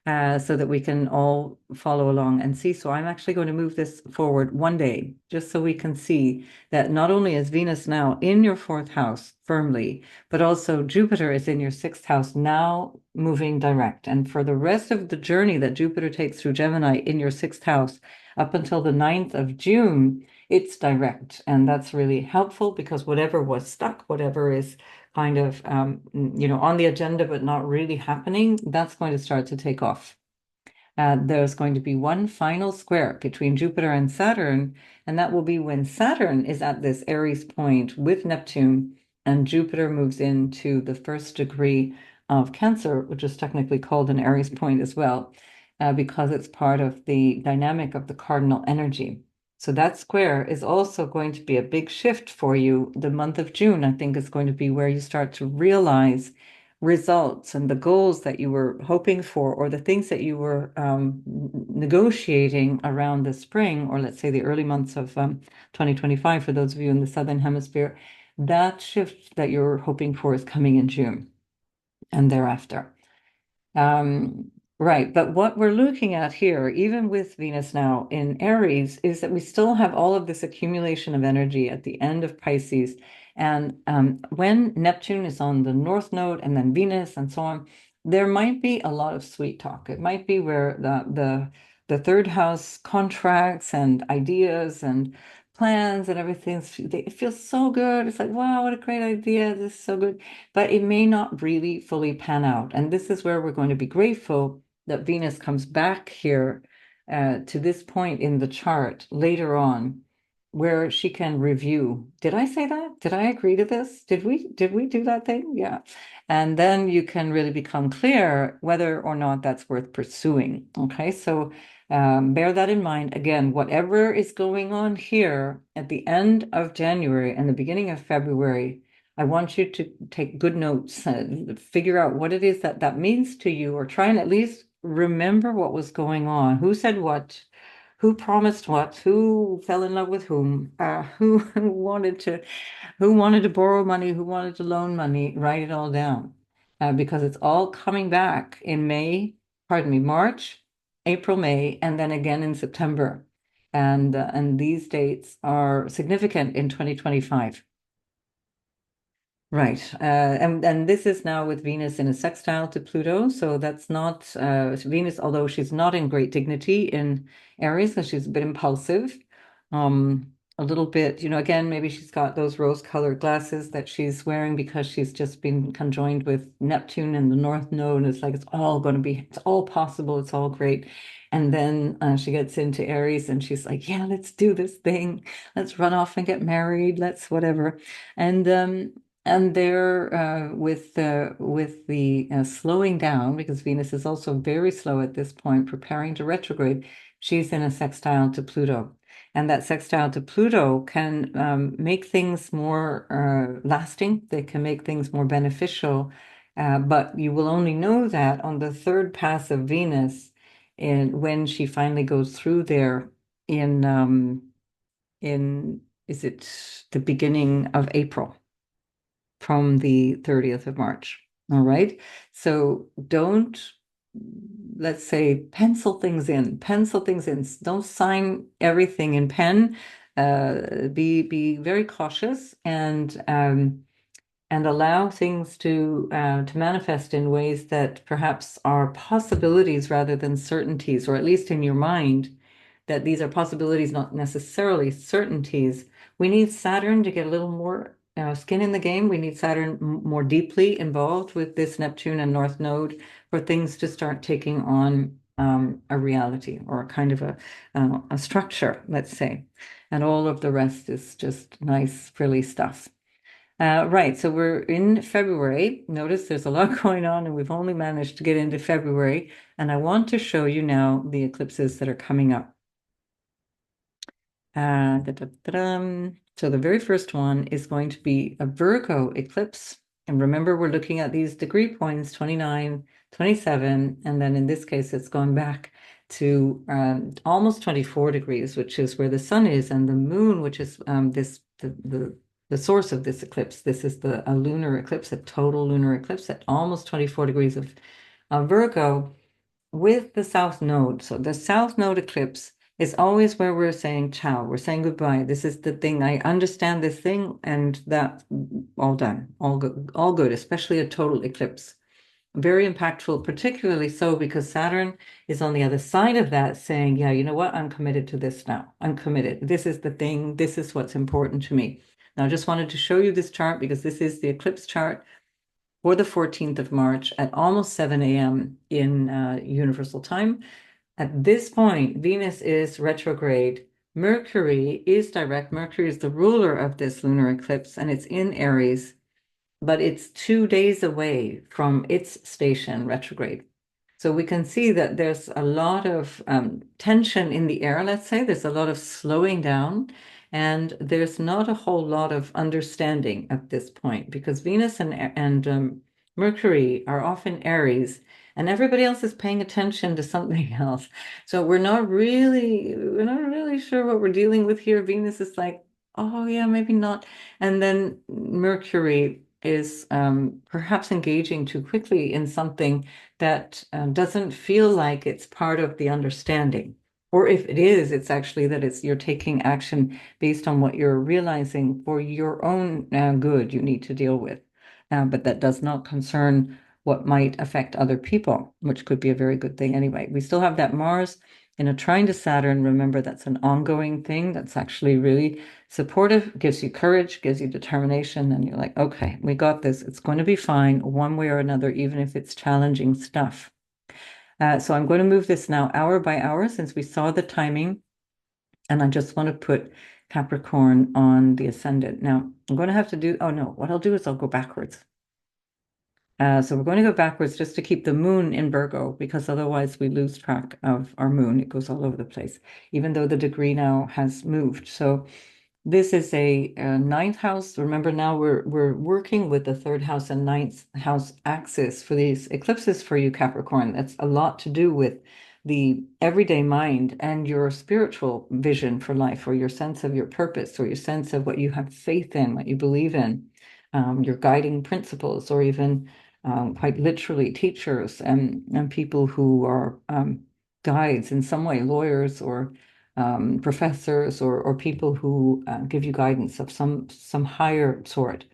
so that we can all follow along and see. So I'm actually going to move this forward one day, just so we can see that not only is Venus now in your fourth house firmly, but also Jupiter is in your sixth house now, moving direct. And for the rest of the journey that Jupiter takes through Gemini in your sixth house up until the 9th of June, it's direct. And that's really helpful, because whatever was stuck, whatever is kind of, on the agenda, but not really happening, that's going to start to take off. There's going to be one final square between Jupiter and Saturn, and that will be when Saturn is at this Aries point with Neptune, and Jupiter moves into the first degree of Cancer, which is technically called an Aries point as well, because it's part of the dynamic of the cardinal energy. So that square is also going to be a big shift for you. The month of June, I think, is going to be where you start to realize results and the goals that you were hoping for, or the things that you were negotiating around the spring, or let's say the early months of 2025, for those of you in the Southern Hemisphere, that shift that you're hoping for is coming in June and thereafter. Right, but what we're looking at here, even with Venus now in Aries, is that we still have all of this accumulation of energy at the end of Pisces. And when Neptune is on the North Node and then Venus and so on, there might be a lot of sweet talk. It might be where the third house contracts and ideas and plans and everything, it feels so good. It's like, wow, what a great idea. This is so good. But it may not really fully pan out. And this is where we're going to be grateful that Venus comes back here to this point in the chart later on, where she can review. Did I say that? Did I agree to this? Did we do that thing? Yeah. And then you can really become clear whether or not that's worth pursuing. Okay, so bear that in mind. Again, whatever is going on here at the end of January and the beginning of February, I want you to take good notes and figure out what it is that that means to you, or try and at least remember what was going on. Who said what? Who promised what? Who fell in love with whom? Who wanted to borrow money? Who wanted to loan money? Write it all down, because it's all coming back in March, April, May, and then again in September. And these dates are significant in 2025. Right. And this is now with Venus in a sextile to Pluto. So that's not Venus, although she's not in great dignity in Aries, because she's a bit impulsive. A little bit, again, maybe she's got those rose-colored glasses that she's wearing because she's just been conjoined with Neptune and the North Node. And it's like it's all possible, it's all great. And then she gets into Aries and she's like, yeah, let's do this thing. Let's run off and get married. Let's whatever. And they're with the slowing down, because Venus is also very slow at this point, preparing to retrograde. She's in a sextile to Pluto, and that sextile to Pluto can make things more lasting. They can make things more beneficial, but you will only know that on the third pass of Venus, and when she finally goes through there in is it the beginning of April, from the 30th of March. All right. So don't, let's say, pencil things in. Don't sign everything in pen. Be very cautious, and allow things to manifest in ways that perhaps are possibilities rather than certainties, or at least in your mind, that these are possibilities, not necessarily certainties. We need Saturn to get a little more skin in the game. We need Saturn more deeply involved with this Neptune and North Node for things to start taking on a reality, or a kind of a structure, let's say. And all of the rest is just nice, frilly stuff. Right, so we're in February. Notice there's a lot going on, and we've only managed to get into February. And I want to show you now the eclipses that are coming up. So the very first one is going to be a Virgo eclipse. And remember, we're looking at these degree points, 29, 27, and then in this case, it's gone back to almost 24 degrees, which is where the sun is, and the moon, which is the source of this eclipse. This is a lunar eclipse, a total lunar eclipse at almost 24 degrees of Virgo with the South Node. So the South Node eclipse is always where we're saying ciao, we're saying goodbye. This is the thing. I understand this thing, and that's all done, all good, especially a total eclipse. Very impactful, particularly so because Saturn is on the other side of that, saying, yeah, you know what? I'm committed to this now. I'm committed. This is the thing. This is what's important to me. Now, I just wanted to show you this chart because this is the eclipse chart for the 14th of March at almost 7 a.m. in Universal Time. At this point, Venus is retrograde. Mercury is direct. Mercury is the ruler of this lunar eclipse, and it's in Aries, but it's 2 days away from its station retrograde. So we can see that there's a lot of tension in the air, let's say. There's a lot of slowing down, and there's not a whole lot of understanding at this point because Venus and Mercury are often Aries, and everybody else is paying attention to something else. So we're not really sure what we're dealing with here. Venus is like, oh yeah, maybe not. And then Mercury is perhaps engaging too quickly in something that doesn't feel like it's part of the understanding. Or if it is, it's actually that you're taking action based on what you're realizing for your own good you need to deal with. But that does not concern what might affect other people, which could be a very good thing anyway. We still have that Mars in a trine to Saturn. Remember, that's an ongoing thing that's actually really supportive, gives you courage, gives you determination, and you're like, okay, we got this. It's going to be fine one way or another, even if it's challenging stuff. So I'm going to move this now hour by hour since we saw the timing, and I just want to put Capricorn on the ascendant. Now, I'm going to have to do, oh no, what I'll do is I'll go backwards. So we're going to go backwards just to keep the moon in Virgo because otherwise we lose track of our moon. It goes all over the place, even though the degree now has moved. So this is a ninth house. Remember, now we're working with the third house and ninth house axis for these eclipses for you, Capricorn. That's a lot to do with the everyday mind and your spiritual vision for life, or your sense of your purpose, or your sense of what you have faith in, what you believe in, your guiding principles, or even quite literally teachers and people who are guides in some way, lawyers or professors or people who give you guidance of some higher sort.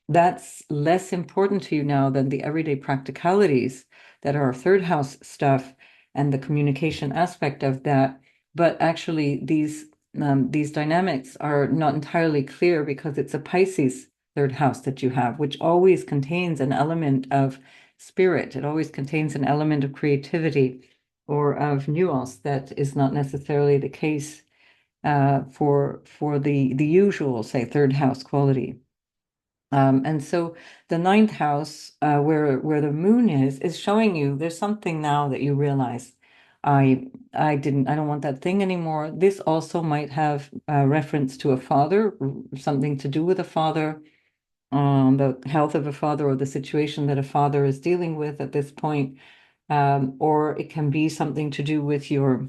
That's less important to you now than the everyday practicalities that are third house stuff and the communication aspect of that. But actually, these dynamics are not entirely clear because it's a Pisces third house that you have, which always contains an element of spirit. It always contains an element of creativity or of nuance that is not necessarily the case for the usual, say, third house quality. And so the ninth house, where the moon is showing you there's something now that you realize. I don't want that thing anymore. This also might have reference to a father, something to do with a father, the health of a father, or the situation that a father is dealing with at this point. Or it can be something to do with your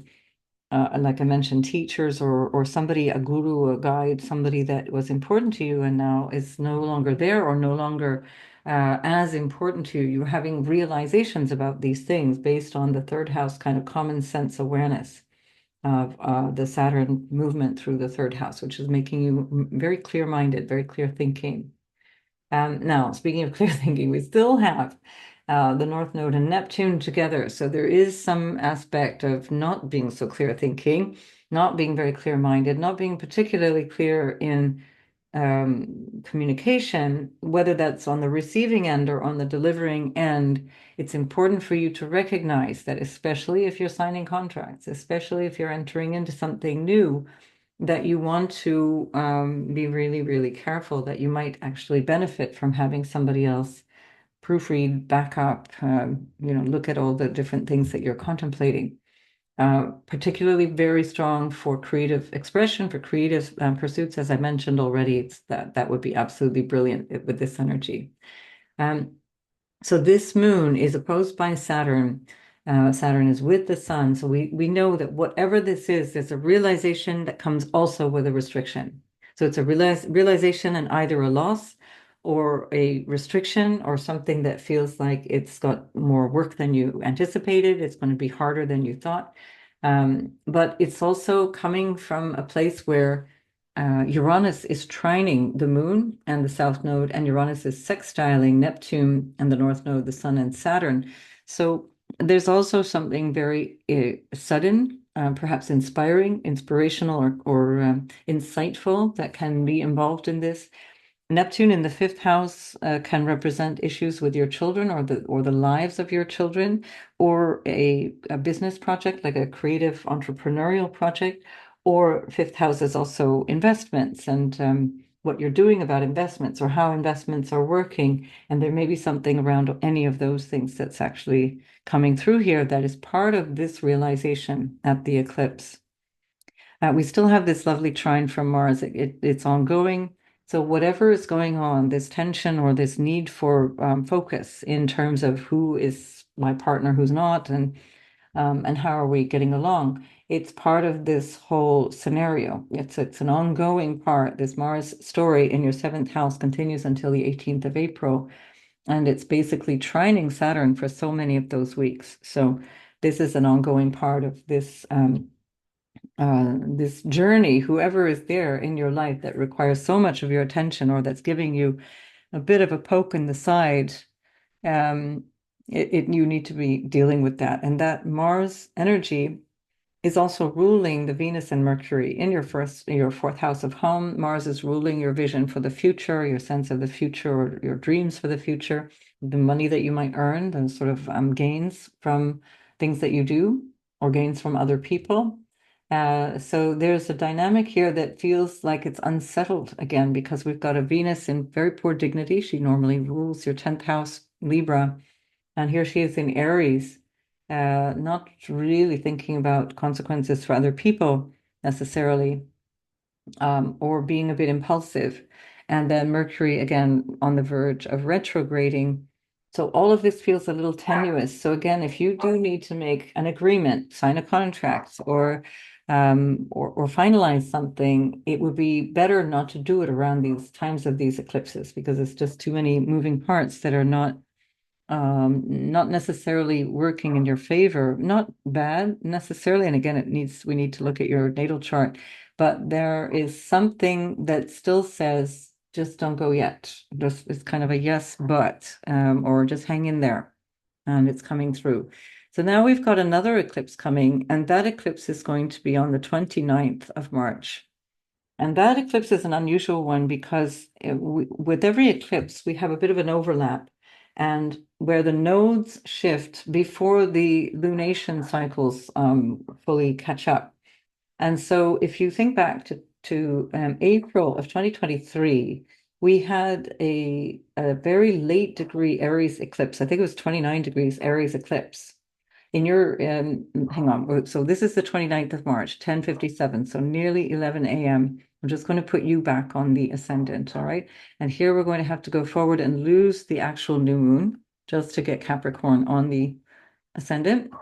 like I mentioned, teachers or somebody, a guru, a guide, somebody that was important to you and now is no longer there or no longer as important to you. You're having realizations about these things based on the third house kind of common sense awareness of the Saturn movement through the third house, which is making you very clear-minded, very clear thinking. Now, speaking of clear thinking, we still have the North Node and Neptune together. So there is some aspect of not being so clear thinking, not being very clear-minded, not being particularly clear in communication, whether that's on the receiving end or on the delivering end. It's important for you to recognize that, especially if you're signing contracts, especially if you're entering into something new, that you want to be really, really careful that you might actually benefit from having somebody else proofread, back up, look at all the different things that you're contemplating. Particularly very strong for creative expression, for creative pursuits, as I mentioned already. It's that would be absolutely brilliant with this energy. So this moon is opposed by Saturn. Saturn is with the sun. So we know that whatever this is, there's a realization that comes also with a restriction. So it's a realization and either a loss or a restriction or something that feels like it's got more work than you anticipated. It's going to be harder than you thought. But it's also coming from a place where Uranus is trining the moon and the south node, and Uranus is sextiling Neptune and the north node, the sun and Saturn. So there's also something very sudden perhaps inspirational, or insightful that can be involved in this. Neptune in the fifth house can represent issues with your children or the lives of your children, or a business project like a creative entrepreneurial project. Or fifth house is also investments and what you're doing about investments or how investments are working. And there may be something around any of those things that's actually coming through here that is part of this realization at the eclipse. We still have this lovely trine from Mars. It's ongoing. So whatever is going on, this tension or this need for focus in terms of who is my partner, who's not, and how are we getting along, it's part of this whole scenario. It's an ongoing part. This Mars story in your seventh house continues until the 18th of April, and it's basically trining Saturn for so many of those weeks. So this is an ongoing part of this journey, whoever is there in your life that requires so much of your attention or that's giving you a bit of a poke in the side, um, you need to be dealing with that. And that Mars energy is also ruling the Venus and Mercury in your fourth house of home. Mars is ruling your vision for the future, your sense of the future, or your dreams for the future, the money that you might earn, the sort of gains from things that you do or gains from other people. So there's a dynamic here that feels like it's unsettled again because we've got a Venus in very poor dignity. She normally rules your 10th house, Libra, and here she is in Aries, not really thinking about consequences for other people necessarily, or being a bit impulsive. And then Mercury again on the verge of retrograding. So all of this feels a little tenuous. So again, if you do need to make an agreement, sign a contract, or finalize something, it would be better not to do it around these times of these eclipses because it's just too many moving parts that are not necessarily working in your favor, not bad necessarily. And again, we need to look at your natal chart, but there is something that still says, just don't go yet. Just it's kind of a yes, but, or just hang in there. And it's coming through. So now we've got another eclipse coming, and that eclipse is going to be on the 29th of March. And that eclipse is an unusual one because with every eclipse, we have a bit of an overlap, and where the nodes shift before the lunation cycles fully catch up. And so if you think back to April of 2023, we had a very late degree Aries eclipse. I think it was 29 degrees Aries eclipse in your hang on. So this is the 29th of March, 10:57, so nearly 11 a.m. I'm just going to put you back on the ascendant, all right? And here we're going to have to go forward and lose the actual new moon just to get Capricorn on the ascendant.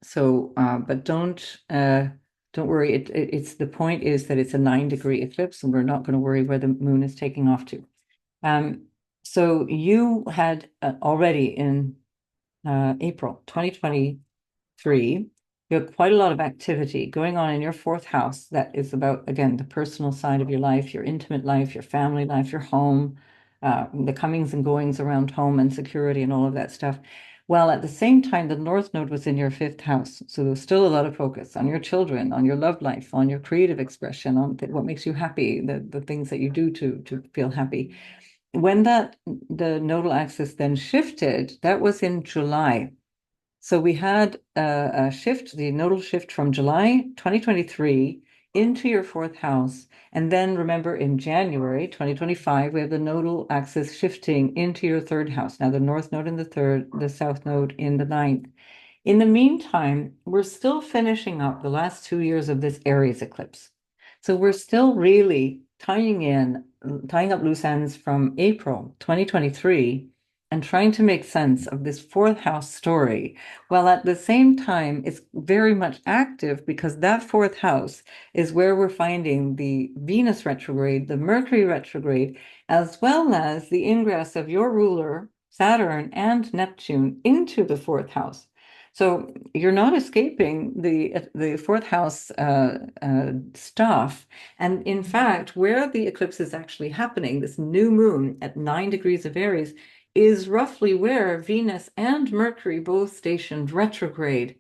So, but don't worry. It's the point is that it's a 9-degree eclipse, and we're not going to worry where the moon is taking off to. So you had already in April 2023, you have quite a lot of activity going on in your fourth house that is about, again, the personal side of your life, your intimate life, your family life, your home, the comings and goings around home and security and all of that stuff. While at the same time, the North Node was in your fifth house. So there's still a lot of focus on your children, on your love life, on your creative expression, on what makes you happy, the things that you do to feel happy. When the nodal axis then shifted, that was in July. So we had a shift, the nodal shift from July 2023 into your fourth house. And then remember in January 2025, we have the nodal axis shifting into your third house. Now the north node in the third, the south node in the ninth. In the meantime, we're still finishing up the last 2 years of this Aries eclipse. So we're still really tying up loose ends from April 2023 and trying to make sense of this fourth house story, while at the same time, it's very much active because that fourth house is where we're finding the Venus retrograde, the Mercury retrograde, as well as the ingress of your ruler, Saturn and Neptune, into the fourth house. So you're not escaping the fourth house stuff. And in fact, where the eclipse is actually happening, this new moon at 9 degrees of Aries, is roughly where Venus and Mercury both stationed retrograde.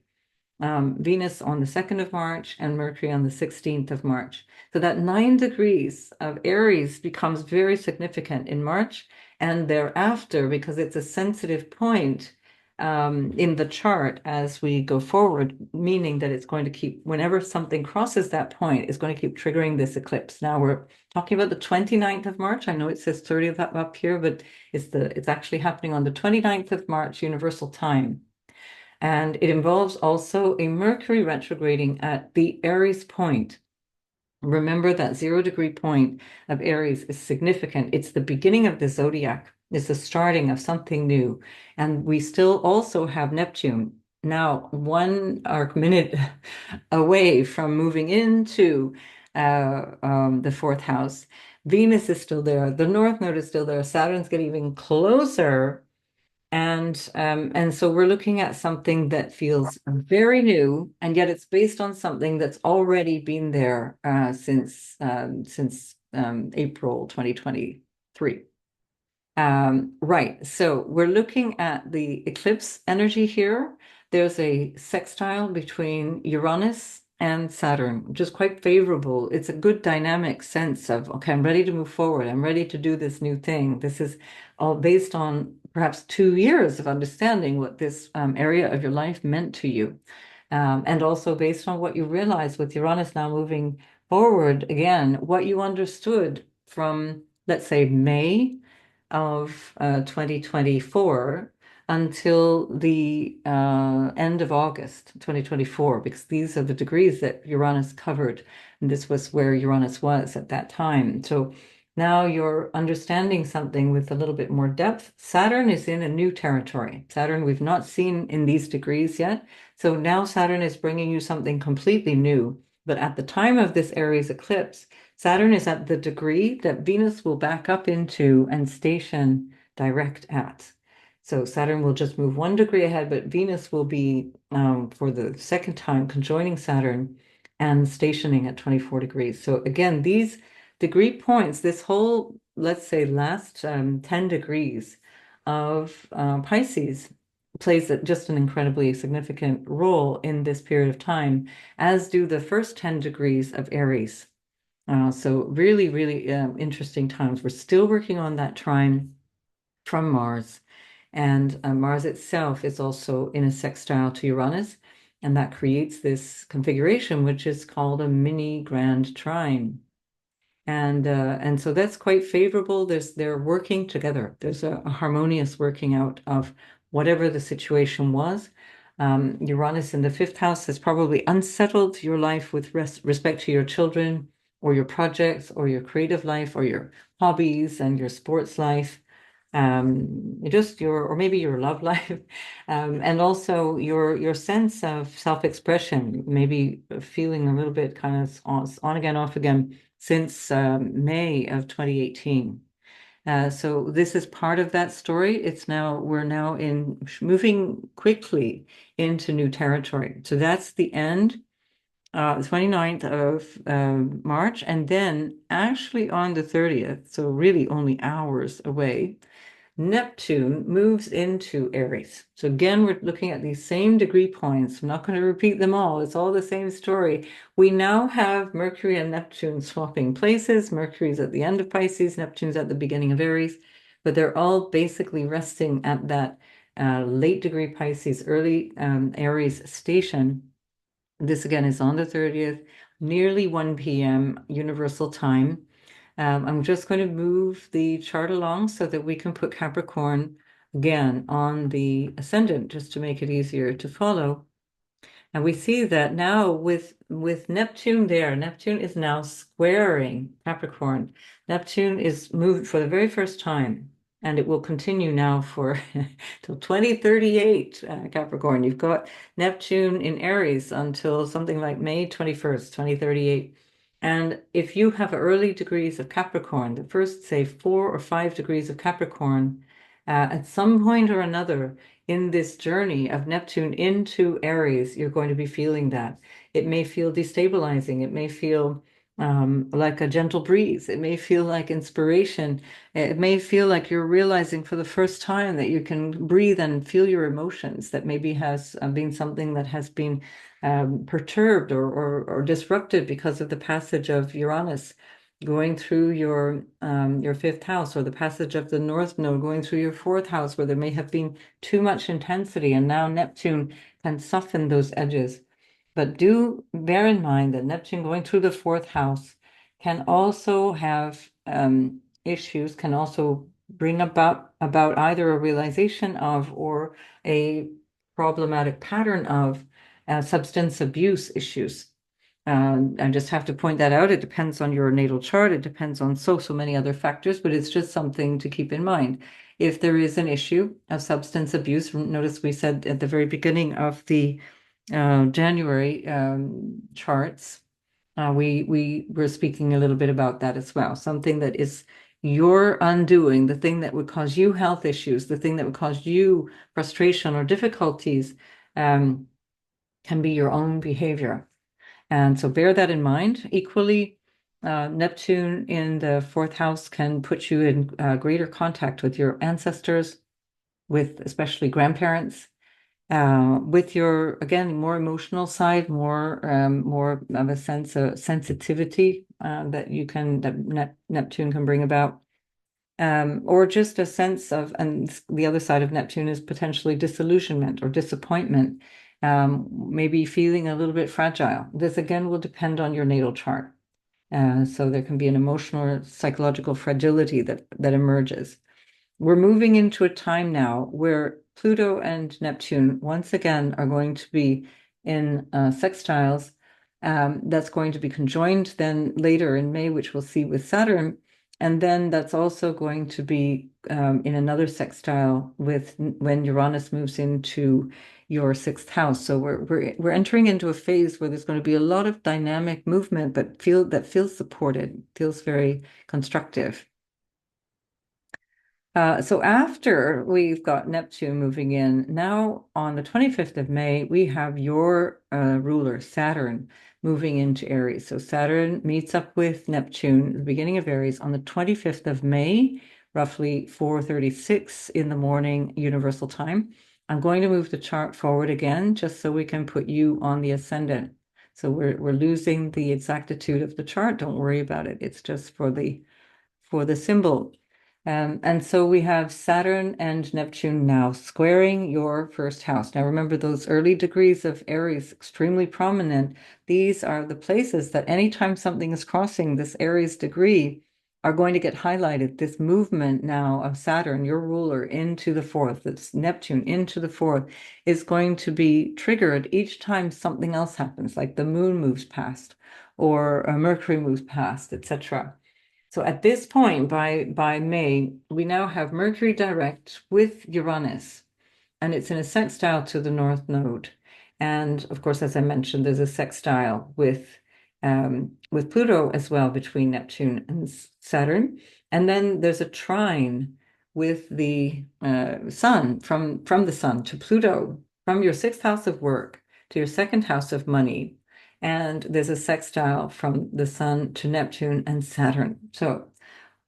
Venus on the 2nd of March, and Mercury on the 16th of March. So that 9 degrees of Aries becomes very significant in March and thereafter because it's a sensitive point in the chart as we go forward, meaning that it's going to keep, whenever something crosses that point, it's going to keep triggering this eclipse. Now we're talking about the 29th of March. I know it says 30th up here, but it's actually happening on the 29th of March, Universal Time. And it involves also a Mercury retrograding at the Aries point. Remember that 0 degree point of Aries is significant. It's the beginning of the zodiac. It's the starting of something new. And we still also have Neptune now 1 arc minute away from moving into the fourth house. Venus is still there. The North Node is still there. Saturn's getting even closer, and so we're looking at something that feels very new, and yet it's based on something that's already been there since April 2023. Right. So we're looking at the eclipse energy here. There's a sextile between Uranus and Saturn, which is quite favorable. It's a good dynamic sense of, okay, I'm ready to move forward. I'm ready to do this new thing. This is all based on perhaps 2 years of understanding what this area of your life meant to you. And also based on what you realize with Uranus now moving forward again, what you understood from, let's say, May of 2024 until the end of August 2024, because these are the degrees that Uranus covered. And this was where Uranus was at that time. So now you're understanding something with a little bit more depth. Saturn is in a new territory. Saturn we've not seen in these degrees yet. So now Saturn is bringing you something completely new. But at the time of this Aries eclipse, Saturn is at the degree that Venus will back up into and station direct at. So Saturn will just move 1 degree ahead, but Venus will be, for the second time, conjoining Saturn and stationing at 24 degrees. So again, these degree points, this whole, let's say, last 10 degrees of Pisces plays just an incredibly significant role in this period of time, as do the first 10 degrees of Aries. So really, really interesting times. We're still working on that trine from Mars. And Mars itself is also in a sextile to Uranus. And that creates this configuration, which is called a mini grand trine. And so that's quite favorable. They're working together. There's a harmonious working out of whatever the situation was. Uranus in the fifth house has probably unsettled your life with respect to your children or your projects or your creative life or your hobbies and your sports life. Just your, or maybe your love life, and also your sense of self-expression, maybe feeling a little bit kind of on again, off again since May of 2018. So this is part of that story. We're now moving quickly into new territory. So that's the end, 29th of March, and then actually on the 30th, so really only hours away, Neptune moves into Aries. So again, we're looking at these same degree points. I'm not going to repeat them all. It's all the same story. We now have Mercury and Neptune swapping places. Mercury's at the end of Pisces, Neptune's at the beginning of Aries, but they're all basically resting at that late degree Pisces, early Aries station. This again is on the 30th, nearly 1 p.m. Universal Time. I'm just going to move the chart along so that we can put Capricorn again on the ascendant just to make it easier to follow. And we see that now with Neptune there, Neptune is now squaring Capricorn. Neptune is moved for the very first time, and it will continue now for till 2038, Capricorn. You've got Neptune in Aries until something like May 21st, 2038. And if you have early degrees of Capricorn, the first, say, 4 or 5 degrees of Capricorn, at some point or another in this journey of Neptune into Aries, you're going to be feeling that. It may feel destabilizing. It may feel like a gentle breeze. It may feel like inspiration. It may feel like you're realizing for the first time that you can breathe and feel your emotions. That maybe has been something that has been perturbed or disrupted because of the passage of Uranus going through your fifth house, or the passage of the North Node going through your fourth house, where there may have been too much intensity, and now Neptune can soften those edges. But do bear in mind that Neptune going through the fourth house can also have issues, can also bring about either a realization of or a problematic pattern of substance abuse issues. I just have to point that out. It depends on your natal chart. It depends on so many other factors, but it's just something to keep in mind. If there is an issue of substance abuse, notice we said at the very beginning of the January charts, we were speaking a little bit about that as well. Something that is your undoing, the thing that would cause you health issues, the thing that would cause you frustration or difficulties, can be your own behavior. And so bear that in mind. Equally, Neptune in the fourth house can put you in greater contact with your ancestors, with especially grandparents, with your, again, more emotional side, more of a sense of sensitivity that Neptune can bring about. Or just a sense of, and the other side of Neptune is potentially disillusionment or disappointment, maybe feeling a little bit fragile. This again will depend on your natal chart. So there can be an emotional or psychological fragility that emerges. We're moving into a time now where Pluto and Neptune once again are going to be in sextiles. That's going to be conjoined then later in May, which we'll see with Saturn. And then that's also going to be in another sextile with when Uranus moves into your sixth house. So we're entering into a phase where there's going to be a lot of dynamic movement, but that feels supported, feels very constructive. So after we've got Neptune moving in, now on the 25th of May, we have your ruler, Saturn, moving into Aries. So Saturn meets up with Neptune at the beginning of Aries on the 25th of May, roughly 4:36 in the morning, Universal Time. I'm going to move the chart forward again, just so we can put you on the ascendant. So we're losing the exactitude of the chart. Don't worry about it. It's just for the symbol. And so we have Saturn and Neptune now squaring your first house. Now remember, those early degrees of Aries, extremely prominent. These are the places that anytime something is crossing this Aries degree are going to get highlighted. This movement now of Saturn, your ruler, into the fourth, this Neptune into the fourth, is going to be triggered each time something else happens, like the moon moves past or Mercury moves past, etc. So at this point, by May, we now have Mercury direct with Uranus, and it's in a sextile to the North Node. And of course, as I mentioned, there's a sextile with Pluto as well between Neptune and Saturn. And then there's a trine with the Sun, from the Sun to Pluto, from your sixth house of work to your second house of money. And there's a sextile from the Sun to Neptune and Saturn. So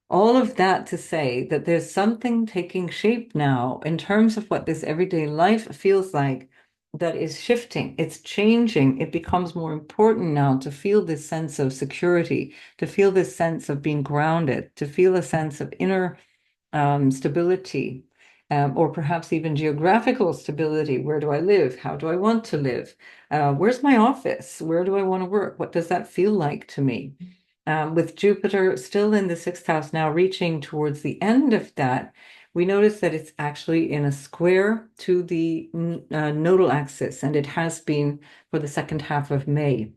all of that to say that there's something taking shape now in terms of what this everyday life feels like, that is shifting. It's changing. It becomes more important now to feel this sense of security, to feel this sense of being grounded, to feel a sense of inner stability, or perhaps even geographical stability. Where do I live? How do I want to live? Where's my office? Where do I want to work? What does that feel like to me? With Jupiter still in the sixth house, now reaching towards the end of that, we notice that it's actually in a square to the nodal axis, and it has been for the second half of May.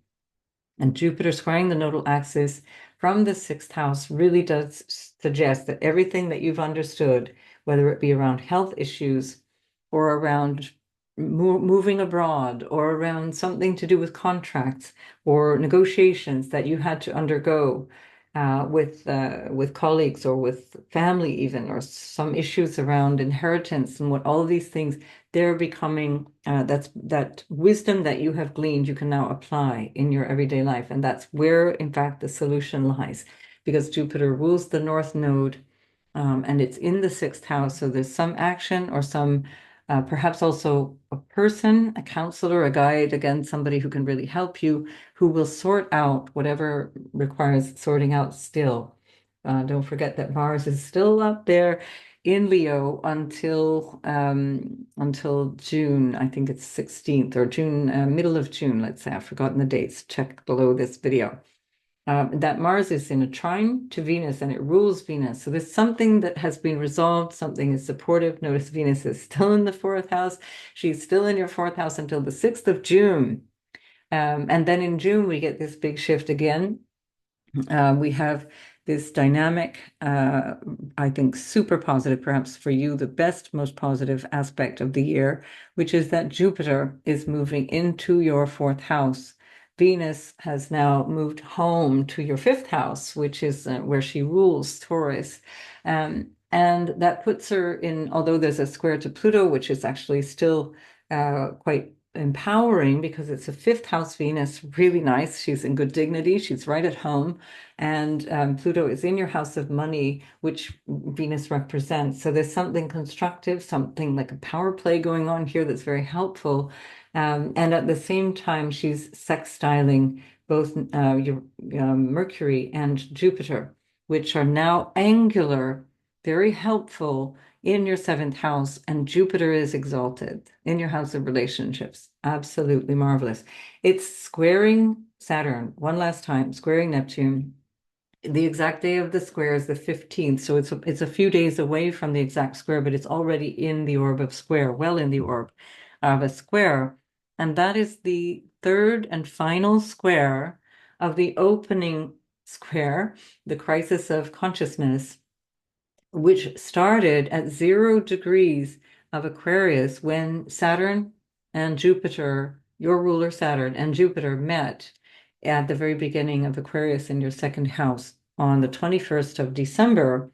And Jupiter squaring the nodal axis from the sixth house really does suggest that everything that you've understood, whether it be around health issues or around moving abroad or around something to do with contracts or negotiations that you had to undergo, with colleagues or with family even, or some issues around inheritance and what all of these things, they're becoming that wisdom that you have gleaned, you can now apply in your everyday life. And that's where, in fact, the solution lies, because Jupiter rules the North Node, and it's in the sixth house. So there's some action or some perhaps also a person, a counselor, a guide, again, somebody who can really help you, who will sort out whatever requires sorting out still. Don't forget that Mars is still up there in Leo until June. I think it's 16th or June, middle of June, let's say. I've forgotten the dates. Check below this video. That Mars is in a trine to Venus and it rules Venus. So there's something that has been resolved, something is supportive. Notice Venus is still in the fourth house. She's still in your fourth house until the 6th of June. And then in June, we get this big shift again. We have this dynamic, I think super positive, perhaps for you, the best, most positive aspect of the year, which is that Jupiter is moving into your fourth house. Venus has now moved home to your fifth house, which is where she rules Taurus. And that puts her in, although there's a square to Pluto, which is actually still quite empowering because it's a fifth house Venus, really nice. She's in good dignity. She's right at home. And Pluto is in your house of money, which Venus represents. So there's something constructive, something like a power play going on here that's very helpful. And at the same time, she's sextiling both your Mercury and Jupiter, which are now angular, very helpful in your seventh house, and Jupiter is exalted in your house of relationships. Absolutely marvelous. It's squaring Saturn one last time, squaring Neptune. The exact day of the square is the 15th, so it's a few days away from the exact square, but it's already in the orb of square, well in the orb of a square. And that is the third and final square of the opening square, the crisis of consciousness, which started at 0 degrees of Aquarius when Saturn and Jupiter, your ruler Saturn and Jupiter, met at the very beginning of Aquarius in your second house on the 21st of December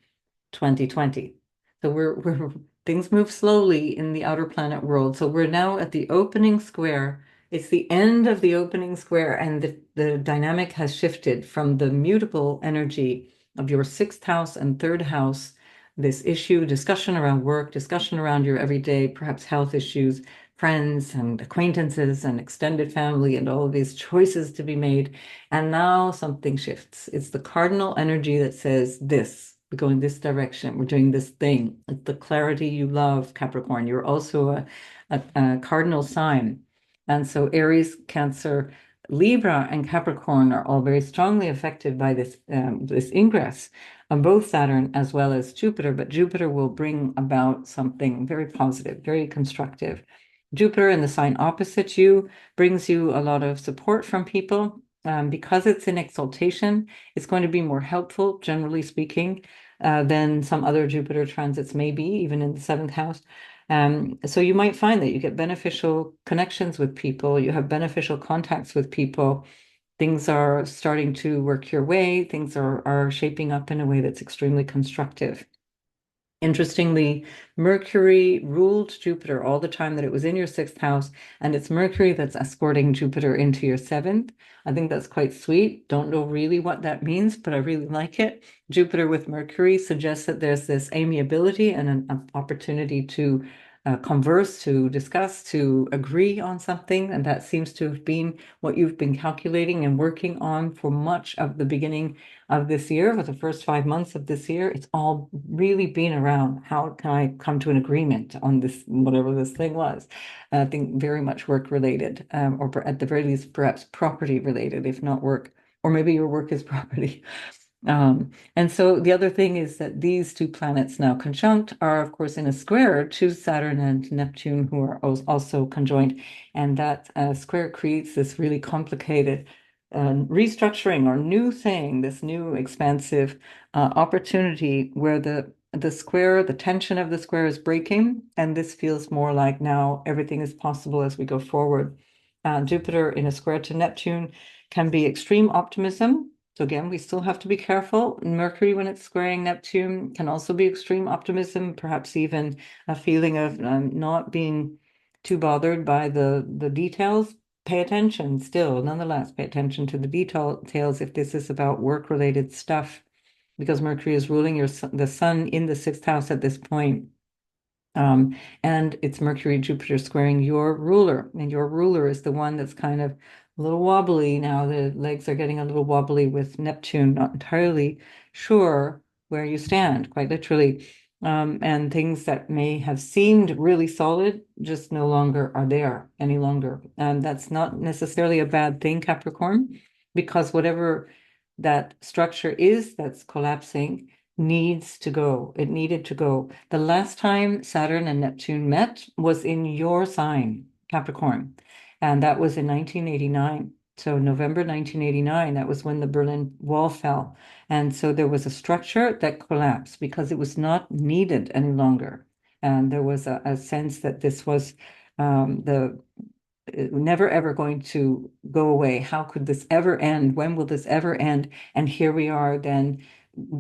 2020. So we're things move slowly in the outer planet world. So we're now at the opening square. It's the end of the opening square, and the dynamic has shifted from the mutable energy of your sixth house and third house, this issue, discussion around work, discussion around your everyday, perhaps health issues, friends and acquaintances and extended family, and all of these choices to be made. And now something shifts. It's the cardinal energy that says this. We're going this direction. We're doing this thing. It's the clarity you love, Capricorn. You're also a cardinal sign. And so Aries, Cancer, Libra, and Capricorn are all very strongly affected by this ingress of both Saturn as well as Jupiter. But Jupiter will bring about something very positive, very constructive. Jupiter in the sign opposite you brings you a lot of support from people. Because it's in exaltation, it's going to be more helpful, generally speaking, than some other Jupiter transits may be, even in the seventh house. So you might find that you get beneficial connections with people, you have beneficial contacts with people. Things are starting to work your way, things are shaping up in a way that's extremely constructive. Interestingly, Mercury ruled Jupiter all the time that it was in your sixth house, and it's Mercury that's escorting Jupiter into your seventh. I think that's quite sweet. Don't know really what that means, but I really like it. Jupiter with Mercury suggests that there's this amiability and an opportunity to converse, to discuss, to agree on something. And that seems to have been what you've been calculating and working on for much of the beginning of this year. For the first 5 months of this year, it's all really been around how can I come to an agreement on this, whatever this thing was. I think very much work related, or at the very least, perhaps property related, if not work, or maybe your work is property. And so the other thing is that these two planets now conjunct are, of course, in a square to Saturn and Neptune, who are also conjoined. And that square creates this really complicated restructuring or new thing, this new expansive opportunity where the square, the tension of the square is breaking. And this feels more like now everything is possible as we go forward. Jupiter in a square to Neptune can be extreme optimism, So again, we still have to be careful. Mercury, when it's squaring Neptune, can also be extreme optimism, perhaps even a feeling of not being too bothered by the details. Pay attention still, nonetheless, pay attention to the details if this is about work-related stuff, because Mercury is ruling the sun in the sixth house at this point. And it's Mercury, Jupiter squaring your ruler, and your ruler is the one that's kind of a little wobbly now. The legs are getting a little wobbly with Neptune, not entirely sure where you stand, quite literally. And things that may have seemed really solid just no longer are there any longer. And that's not necessarily a bad thing, Capricorn, because whatever that structure is that's collapsing needs to go. It needed to go. The last time Saturn and Neptune met was in your sign, Capricorn, and that was in 1989. So November 1989, that was when the Berlin Wall fell. And so there was a structure that collapsed because it was not needed any longer. And there was a sense that this was the never ever going to go away. How could this ever end? When will this ever end? And here we are then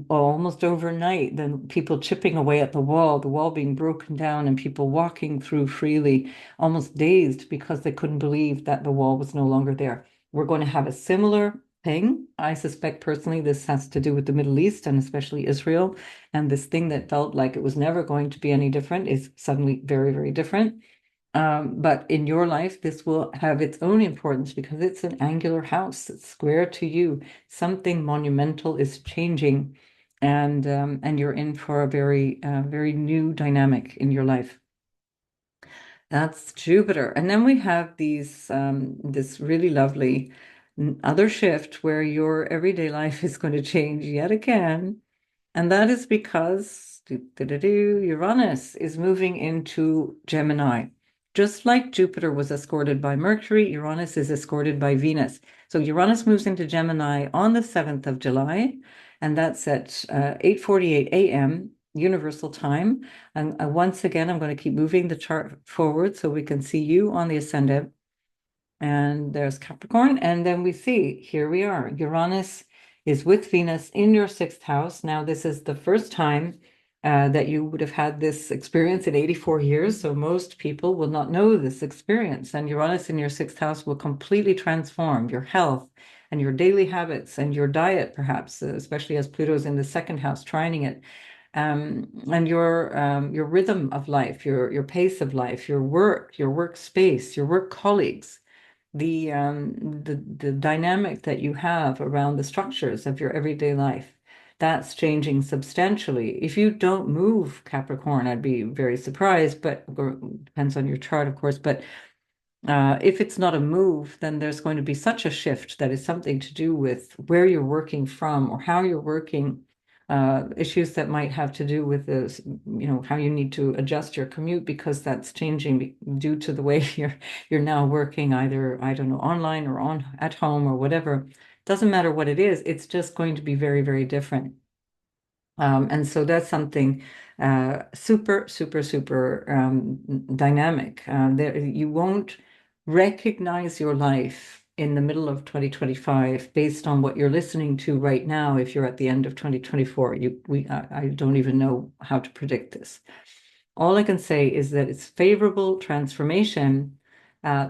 almost overnight, then people chipping away at the wall being broken down and people walking through freely, almost dazed because they couldn't believe that the wall was no longer there. We're going to have a similar thing. I suspect personally this has to do with the Middle East and especially Israel. And this thing that felt like it was never going to be any different is suddenly very, very different. But in your life, this will have its own importance because it's an angular house. It's square to you. Something monumental is changing, and you're in for a very, very new dynamic in your life. That's Jupiter, and then we have this really lovely other shift where your everyday life is going to change yet again. And that is because Uranus is moving into Gemini. Just like Jupiter was escorted by Mercury, Uranus is escorted by Venus. So Uranus moves into Gemini on the 7th of July, and that's at 8:48 a.m. Universal Time. And once again, I'm going to keep moving the chart forward so we can see you on the ascendant. And there's Capricorn. And then we see, here we are. Uranus is with Venus in your sixth house. Now, this is the first time that you would have had this experience in 84 years. So most people will not know this experience. And Uranus in your sixth house will completely transform your health and your daily habits and your diet, perhaps, especially as Pluto's in the second house, trining it. And your rhythm of life, your pace of life, your workspace, your work colleagues, the dynamic that you have around the structures of your everyday life, that's changing substantially. If you don't move, Capricorn, I'd be very surprised, but depends on your chart, of course. But if it's not a move, then there's going to be such a shift that is something to do with where you're working from or how you're working, issues that might have to do with this, how you need to adjust your commute because that's changing due to the way you're now working, either, I don't know, online or on at home or whatever. Doesn't matter what it is, it's just going to be very, very different. And so that's something super, super, super dynamic. You won't recognize your life in the middle of 2025 based on what you're listening to right now if you're at the end of 2024. I don't even know how to predict this. All I can say is that it's favorable transformation.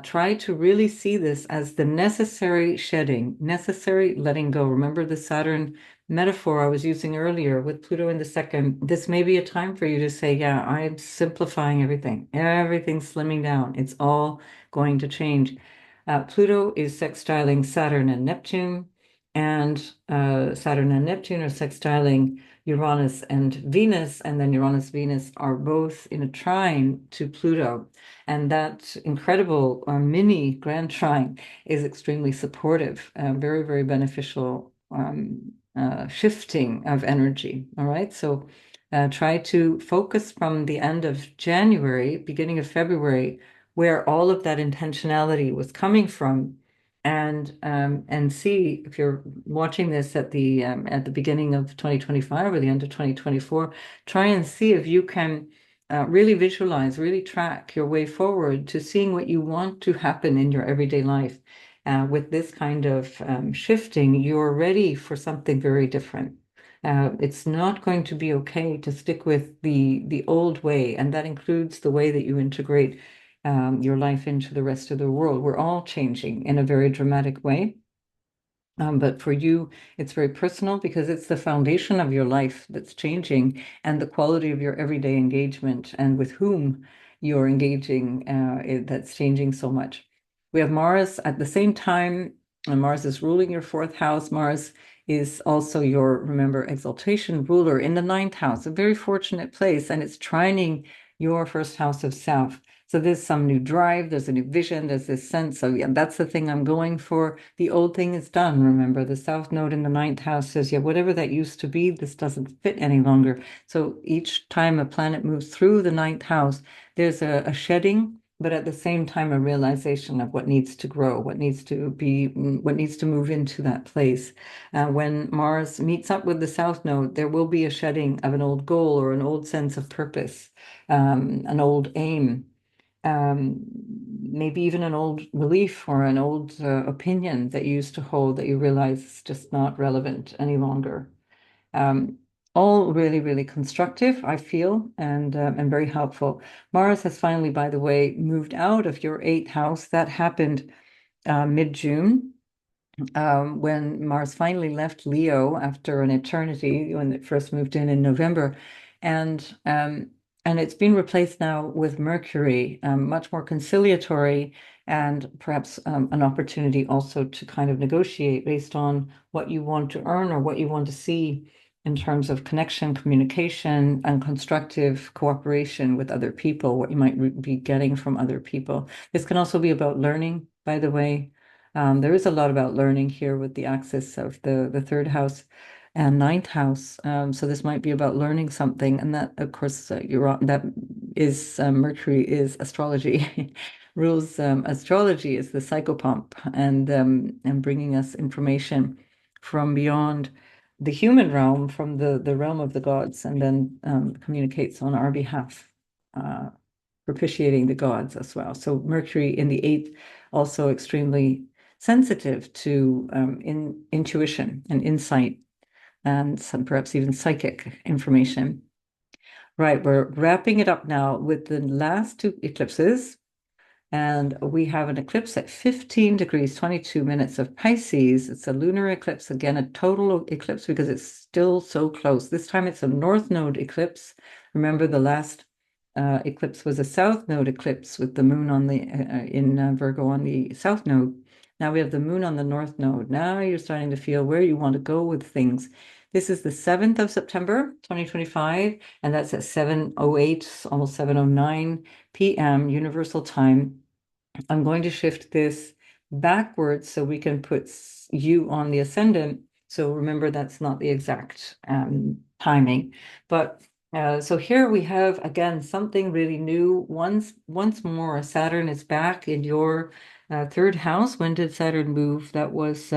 Try to really see this as the necessary shedding, necessary letting go. Remember the Saturn metaphor I was using earlier with Pluto in the second. This may be a time for you to say, yeah, I'm simplifying everything. Everything's slimming down. It's all going to change. Pluto is sextiling Saturn and Neptune, and Saturn and Neptune are sextiling Uranus and Venus, and then Uranus, Venus are both in a trine to Pluto. And that incredible mini grand trine is extremely supportive, very, very beneficial shifting of energy. All right. So try to focus from the end of January, beginning of February, where all of that intentionality was coming from, and see if you're watching this at the beginning of 2025 or the end of 2024, try and see if you can really visualize, really track your way forward to seeing what you want to happen in your everyday life. with this kind of shifting, you're ready for something very different. It's not going to be okay to stick with the old way, and that includes the way that you integrate your life into the rest of the world. We're all changing in a very dramatic way. But for you, it's very personal because it's the foundation of your life that's changing and the quality of your everyday engagement and with whom you're engaging that's changing so much. We have Mars at the same time, and Mars is ruling your fourth house. Mars is also your, remember, exaltation ruler in the ninth house, a very fortunate place, and it's trining your first house of self. So there's some new drive, there's a new vision, there's this sense of, yeah, that's the thing I'm going for. The old thing is done. Remember, the South Node in the ninth house says, yeah, whatever that used to be, this doesn't fit any longer. So each time a planet moves through the ninth house, there's a shedding, but at the same time, a realization of what needs to grow, what needs to be, what needs to move into that place. When Mars meets up with the South Node, there will be a shedding of an old goal or an old sense of purpose, an old aim, um, maybe even an old belief or an old opinion that you used to hold that you realize is just not relevant any longer. Um, all really, really constructive, I feel, and very helpful. Mars has finally, by the way, moved out of your eighth house. That happened mid-June when Mars finally left Leo after an eternity when it first moved in November, and um, and it's been replaced now with Mercury, much more conciliatory, and perhaps an opportunity also to kind of negotiate based on what you want to earn or what you want to see in terms of connection, communication, and constructive cooperation with other people, what you might be getting from other people. This can also be about learning, by the way. There is a lot about learning here with the axis of the third house and ninth house. So this might be about learning something, and that, of course, that is Mercury is astrology, rules astrology is the psychopomp, and bringing us information from beyond the human realm, from the realm of the gods, and then communicates on our behalf. Propitiating the gods as well. So Mercury in the eighth, also extremely sensitive to intuition and insight and some perhaps even psychic information. Right, we're wrapping it up now with the last two eclipses. And we have an eclipse at 15 degrees, 22 minutes of Pisces. It's a lunar eclipse, again, a total eclipse because it's still so close. This time it's a North Node eclipse. Remember, the last eclipse was a South Node eclipse with the moon on the in Virgo on the South Node. Now we have the moon on the North Node. Now you're starting to feel where you want to go with things. This is the 7th of September, 2025, and that's at 7:08, almost 7:09 p.m. Universal Time. I'm going to shift this backwards so we can put you on the ascendant. So remember, that's not the exact timing. But so here we have, again, something really new. Once more, Saturn is back in your third house. When did Saturn move? That was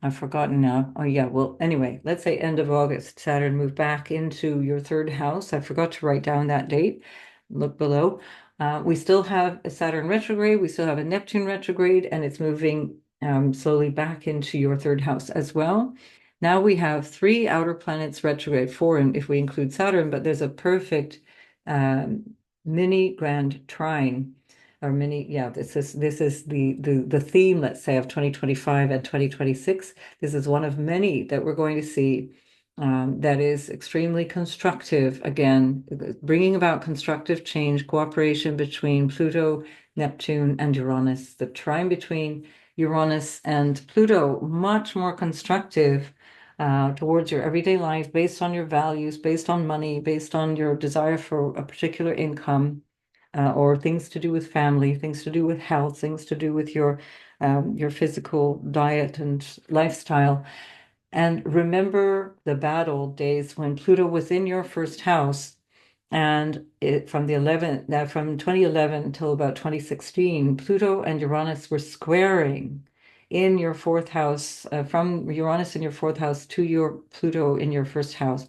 I've forgotten now. Oh, yeah. Well, anyway, let's say end of August, Saturn moved back into your third house. I forgot to write down that date. Look below. We still have a Saturn retrograde. We still have a Neptune retrograde, and it's moving slowly back into your third house as well. Now we have three outer planets retrograde, four if we include Saturn, but there's a perfect um, mini grand trine or many, yeah, this is the theme, let's say, of 2025 and 2026. This is one of many that we're going to see that is extremely constructive, again, bringing about constructive change, cooperation between Pluto, Neptune, and Uranus. The trine between Uranus and Pluto, much more constructive towards your everyday life, based on your values, based on money, based on your desire for a particular income, or things to do with family, things to do with health, things to do with your physical diet and lifestyle. And remember the bad old days when Pluto was in your first house, and from 2011 until about 2016, Pluto and Uranus were squaring in your fourth house, from Uranus in your fourth house to your Pluto in your first house.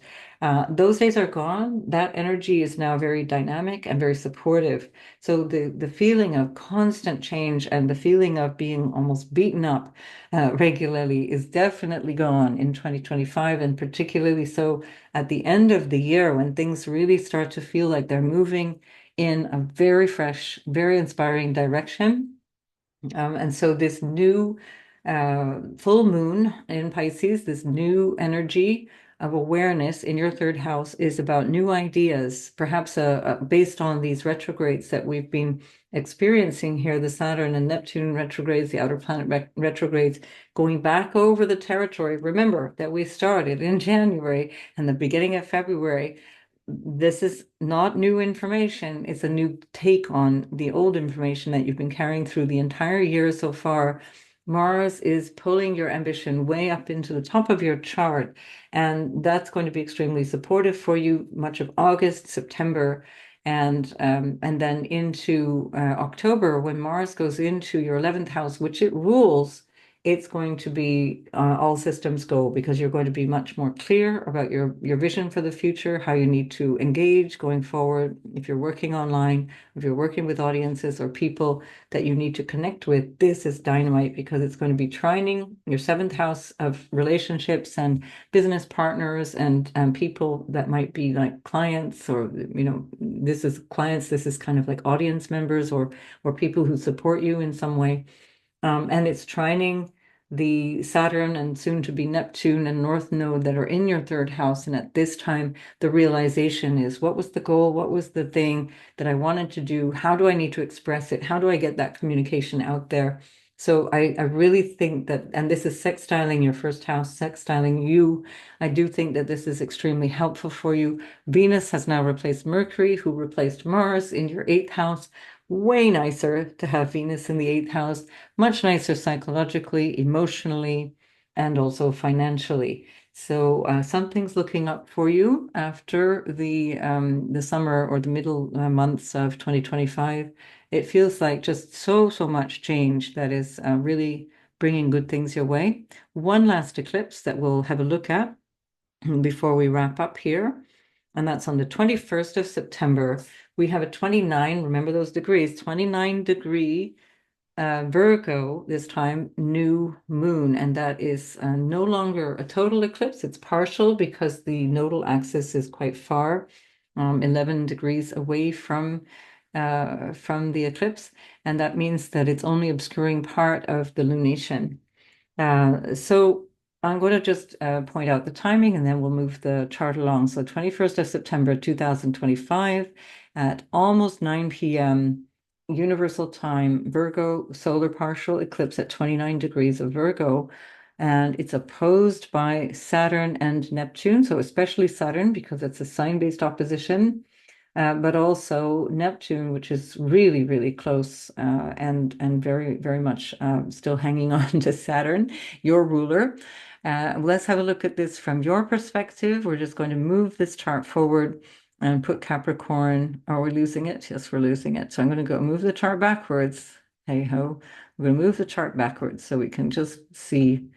Those days are gone. That energy is now very dynamic and very supportive. So the feeling of constant change and the feeling of being almost beaten up regularly is definitely gone in 2025, and particularly so at the end of the year when things really start to feel like they're moving in a very fresh, very inspiring direction. And so this new full moon in Pisces, this new energy of awareness in your third house is about new ideas, perhaps based on these retrogrades that we've been experiencing here, the Saturn and Neptune retrogrades, the outer planet retrogrades, going back over the territory. Remember that we started in January and the beginning of February. This is not new information. It's a new take on the old information that you've been carrying through the entire year so far. Mars is pulling your ambition way up into the top of your chart, and that's going to be extremely supportive for you much of August, September, and then into October when Mars goes into your 11th house, which it rules. It's going to be all systems go because you're going to be much more clear about your vision for the future, how you need to engage going forward. If you're working online, if you're working with audiences or people that you need to connect with, this is dynamite because it's going to be trining your seventh house of relationships and business partners and people that might be like clients or, this is clients, this is kind of like audience members or people who support you in some way. And it's trining the Saturn and soon to be Neptune and North Node that are in your third house. And at this time, the realization is what was the goal? What was the thing that I wanted to do? How do I need to express it? How do I get that communication out there? So I really think that, and this is sextiling your first house, sextiling you. I do think that this is extremely helpful for you. Venus has now replaced Mercury, who replaced Mars in your eighth house. Way nicer to have Venus in the eighth house, much nicer psychologically, emotionally, and also financially. So something's looking up for you after the summer or the middle months of 2025. It feels like just so much change that is really bringing good things your way. One last eclipse that we'll have a look at before we wrap up here, and that's on the 21st of September. We have a 29, remember those degrees, 29-degree Virgo this time, new moon, and that is no longer a total eclipse. It's partial because the nodal axis is quite far, 11 degrees away from the eclipse, and that means that it's only obscuring part of the lunation. So I'm going to just point out the timing and then we'll move the chart along. So 21st of September 2025 at almost 9 p.m. Universal Time, Virgo solar partial eclipse at 29 degrees of Virgo. And it's opposed by Saturn and Neptune. So especially Saturn because it's a sign-based opposition. But also Neptune, which is really, really close and very much still hanging on to Saturn, your ruler. Let's have a look at this from your perspective. We're just going to move this chart forward and put Capricorn. Are we losing it? Yes, we're losing it. So I'm going to go move the chart backwards. Hey ho. We're going to move the chart backwards so we can just see.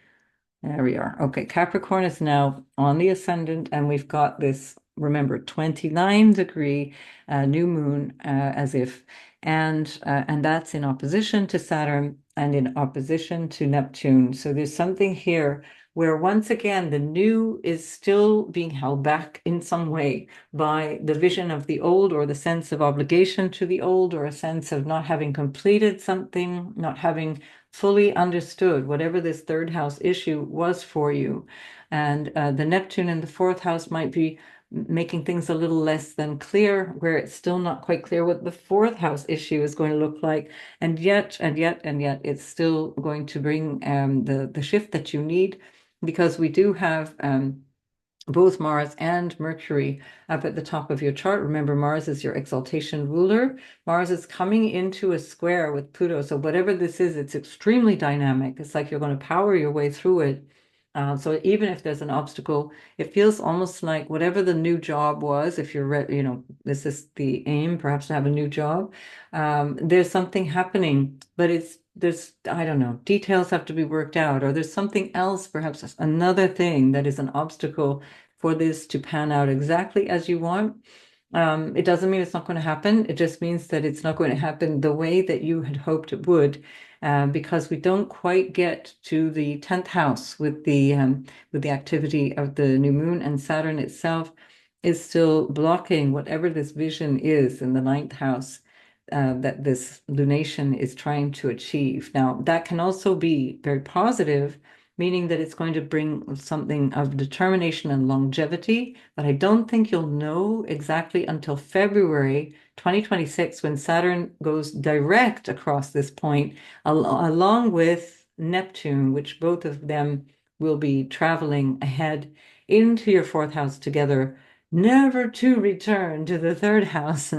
There we are. Okay, Capricorn is now on the ascendant, and we've got this, remember, 29-degree new moon, as if, and that's in opposition to Saturn and in opposition to Neptune. So there's something here where once again the new is still being held back in some way by the vision of the old or the sense of obligation to the old or a sense of not having completed something, not having fully understood whatever this third house issue was for you. And the Neptune in the fourth house might be making things a little less than clear, where it's still not quite clear what the fourth house issue is going to look like. And yet, it's still going to bring the shift that you need, because we do have both Mars and Mercury up at the top of your chart. Remember, Mars is your exaltation ruler. Mars is coming into a square with Pluto. So whatever this is, it's extremely dynamic. It's like you're going to power your way through it. So even if there's an obstacle, it feels almost like whatever the new job was, if you're, this is the aim, perhaps to have a new job, there's something happening, but I don't know, details have to be worked out, or there's something else, perhaps another thing that is an obstacle for this to pan out exactly as you want. It doesn't mean it's not going to happen. It just means that it's not going to happen the way that you had hoped it would, because we don't quite get to the 10th house with the activity of the new moon, and Saturn itself is still blocking whatever this vision is in the ninth house that this lunation is trying to achieve. Now, that can also be very positive, meaning that it's going to bring something of determination and longevity, but I don't think you'll know exactly until February 2026 when Saturn goes direct across this point, along with Neptune, which both of them will be traveling ahead into your fourth house together, never to return to the third house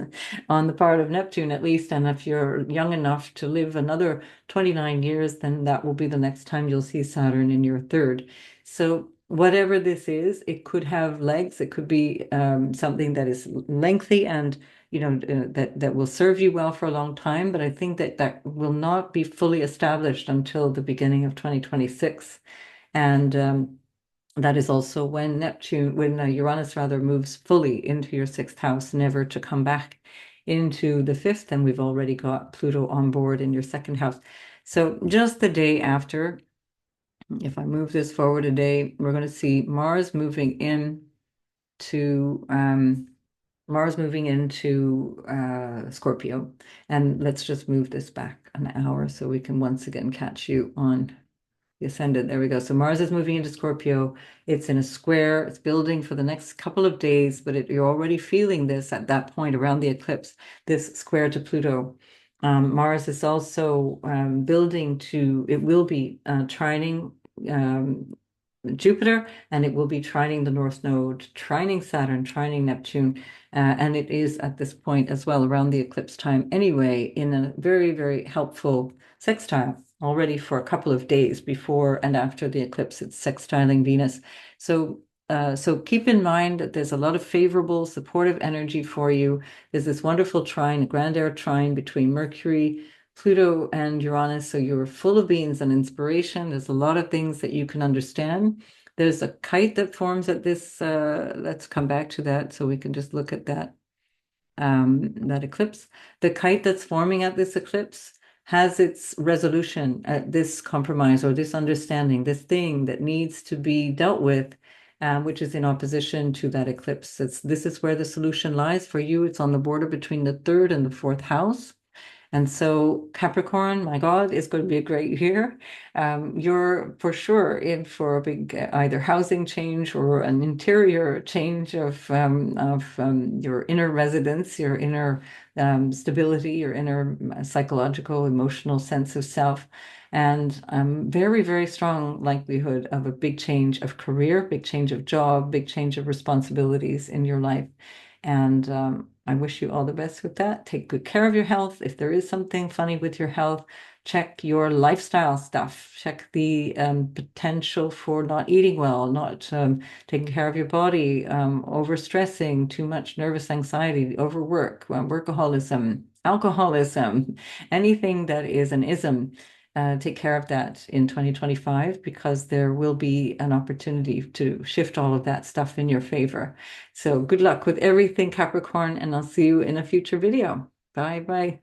on the part of Neptune, at least. And if you're young enough to live another 29 years, then that will be the next time you'll see Saturn in your third. So whatever this is, it could have legs. It could be something that is lengthy and that will serve you well for a long time. But I think that that will not be fully established until the beginning of 2026. And that is also when Uranus rather moves fully into your sixth house, never to come back into the fifth. And we've already got Pluto on board in your second house. So just the day after, if I move this forward a day, we're going to see Mars moving into Scorpio. And let's just move this back an hour so we can once again catch you on the ascendant. There we go. So Mars is moving into Scorpio. It's in a square. It's building for the next couple of days, but you're already feeling this at that point around the eclipse, this square to Pluto. Mars is also building to, it will be trining Jupiter, and it will be trining the North Node, trining Saturn, trining Neptune, and it is at this point as well around the eclipse time anyway, in a very, very helpful sextile already for a couple of days before and after the eclipse. It's sextiling Venus. So keep in mind that there's a lot of favorable, supportive energy for you. There's this wonderful trine, a grand air trine between Mercury, Pluto, and Uranus. So you're full of beans and inspiration. There's a lot of things that you can understand. There's a kite that forms at this. Let's come back to that so we can just look at that eclipse. The kite that's forming at this eclipse has its resolution at this compromise or this understanding, this thing that needs to be dealt with, which is in opposition to that eclipse. This is where the solution lies for you. It's on the border between the third and the fourth house. And so Capricorn, my God, is going to be a great year. You're for sure in for a big either housing change or an interior change of your inner residence, your inner stability, your inner psychological, emotional sense of self. And very, very strong likelihood of a big change of career, big change of job, big change of responsibilities in your life. And I wish you all the best with that. Take good care of your health. If there is something funny with your health, check your lifestyle stuff. Check the potential for not eating well, not taking care of your body, overstressing, too much nervous anxiety, overwork, workaholism, alcoholism, anything that is an ism. Take care of that in 2025 because there will be an opportunity to shift all of that stuff in your favor. So good luck with everything, Capricorn, and I'll see you in a future video. Bye bye.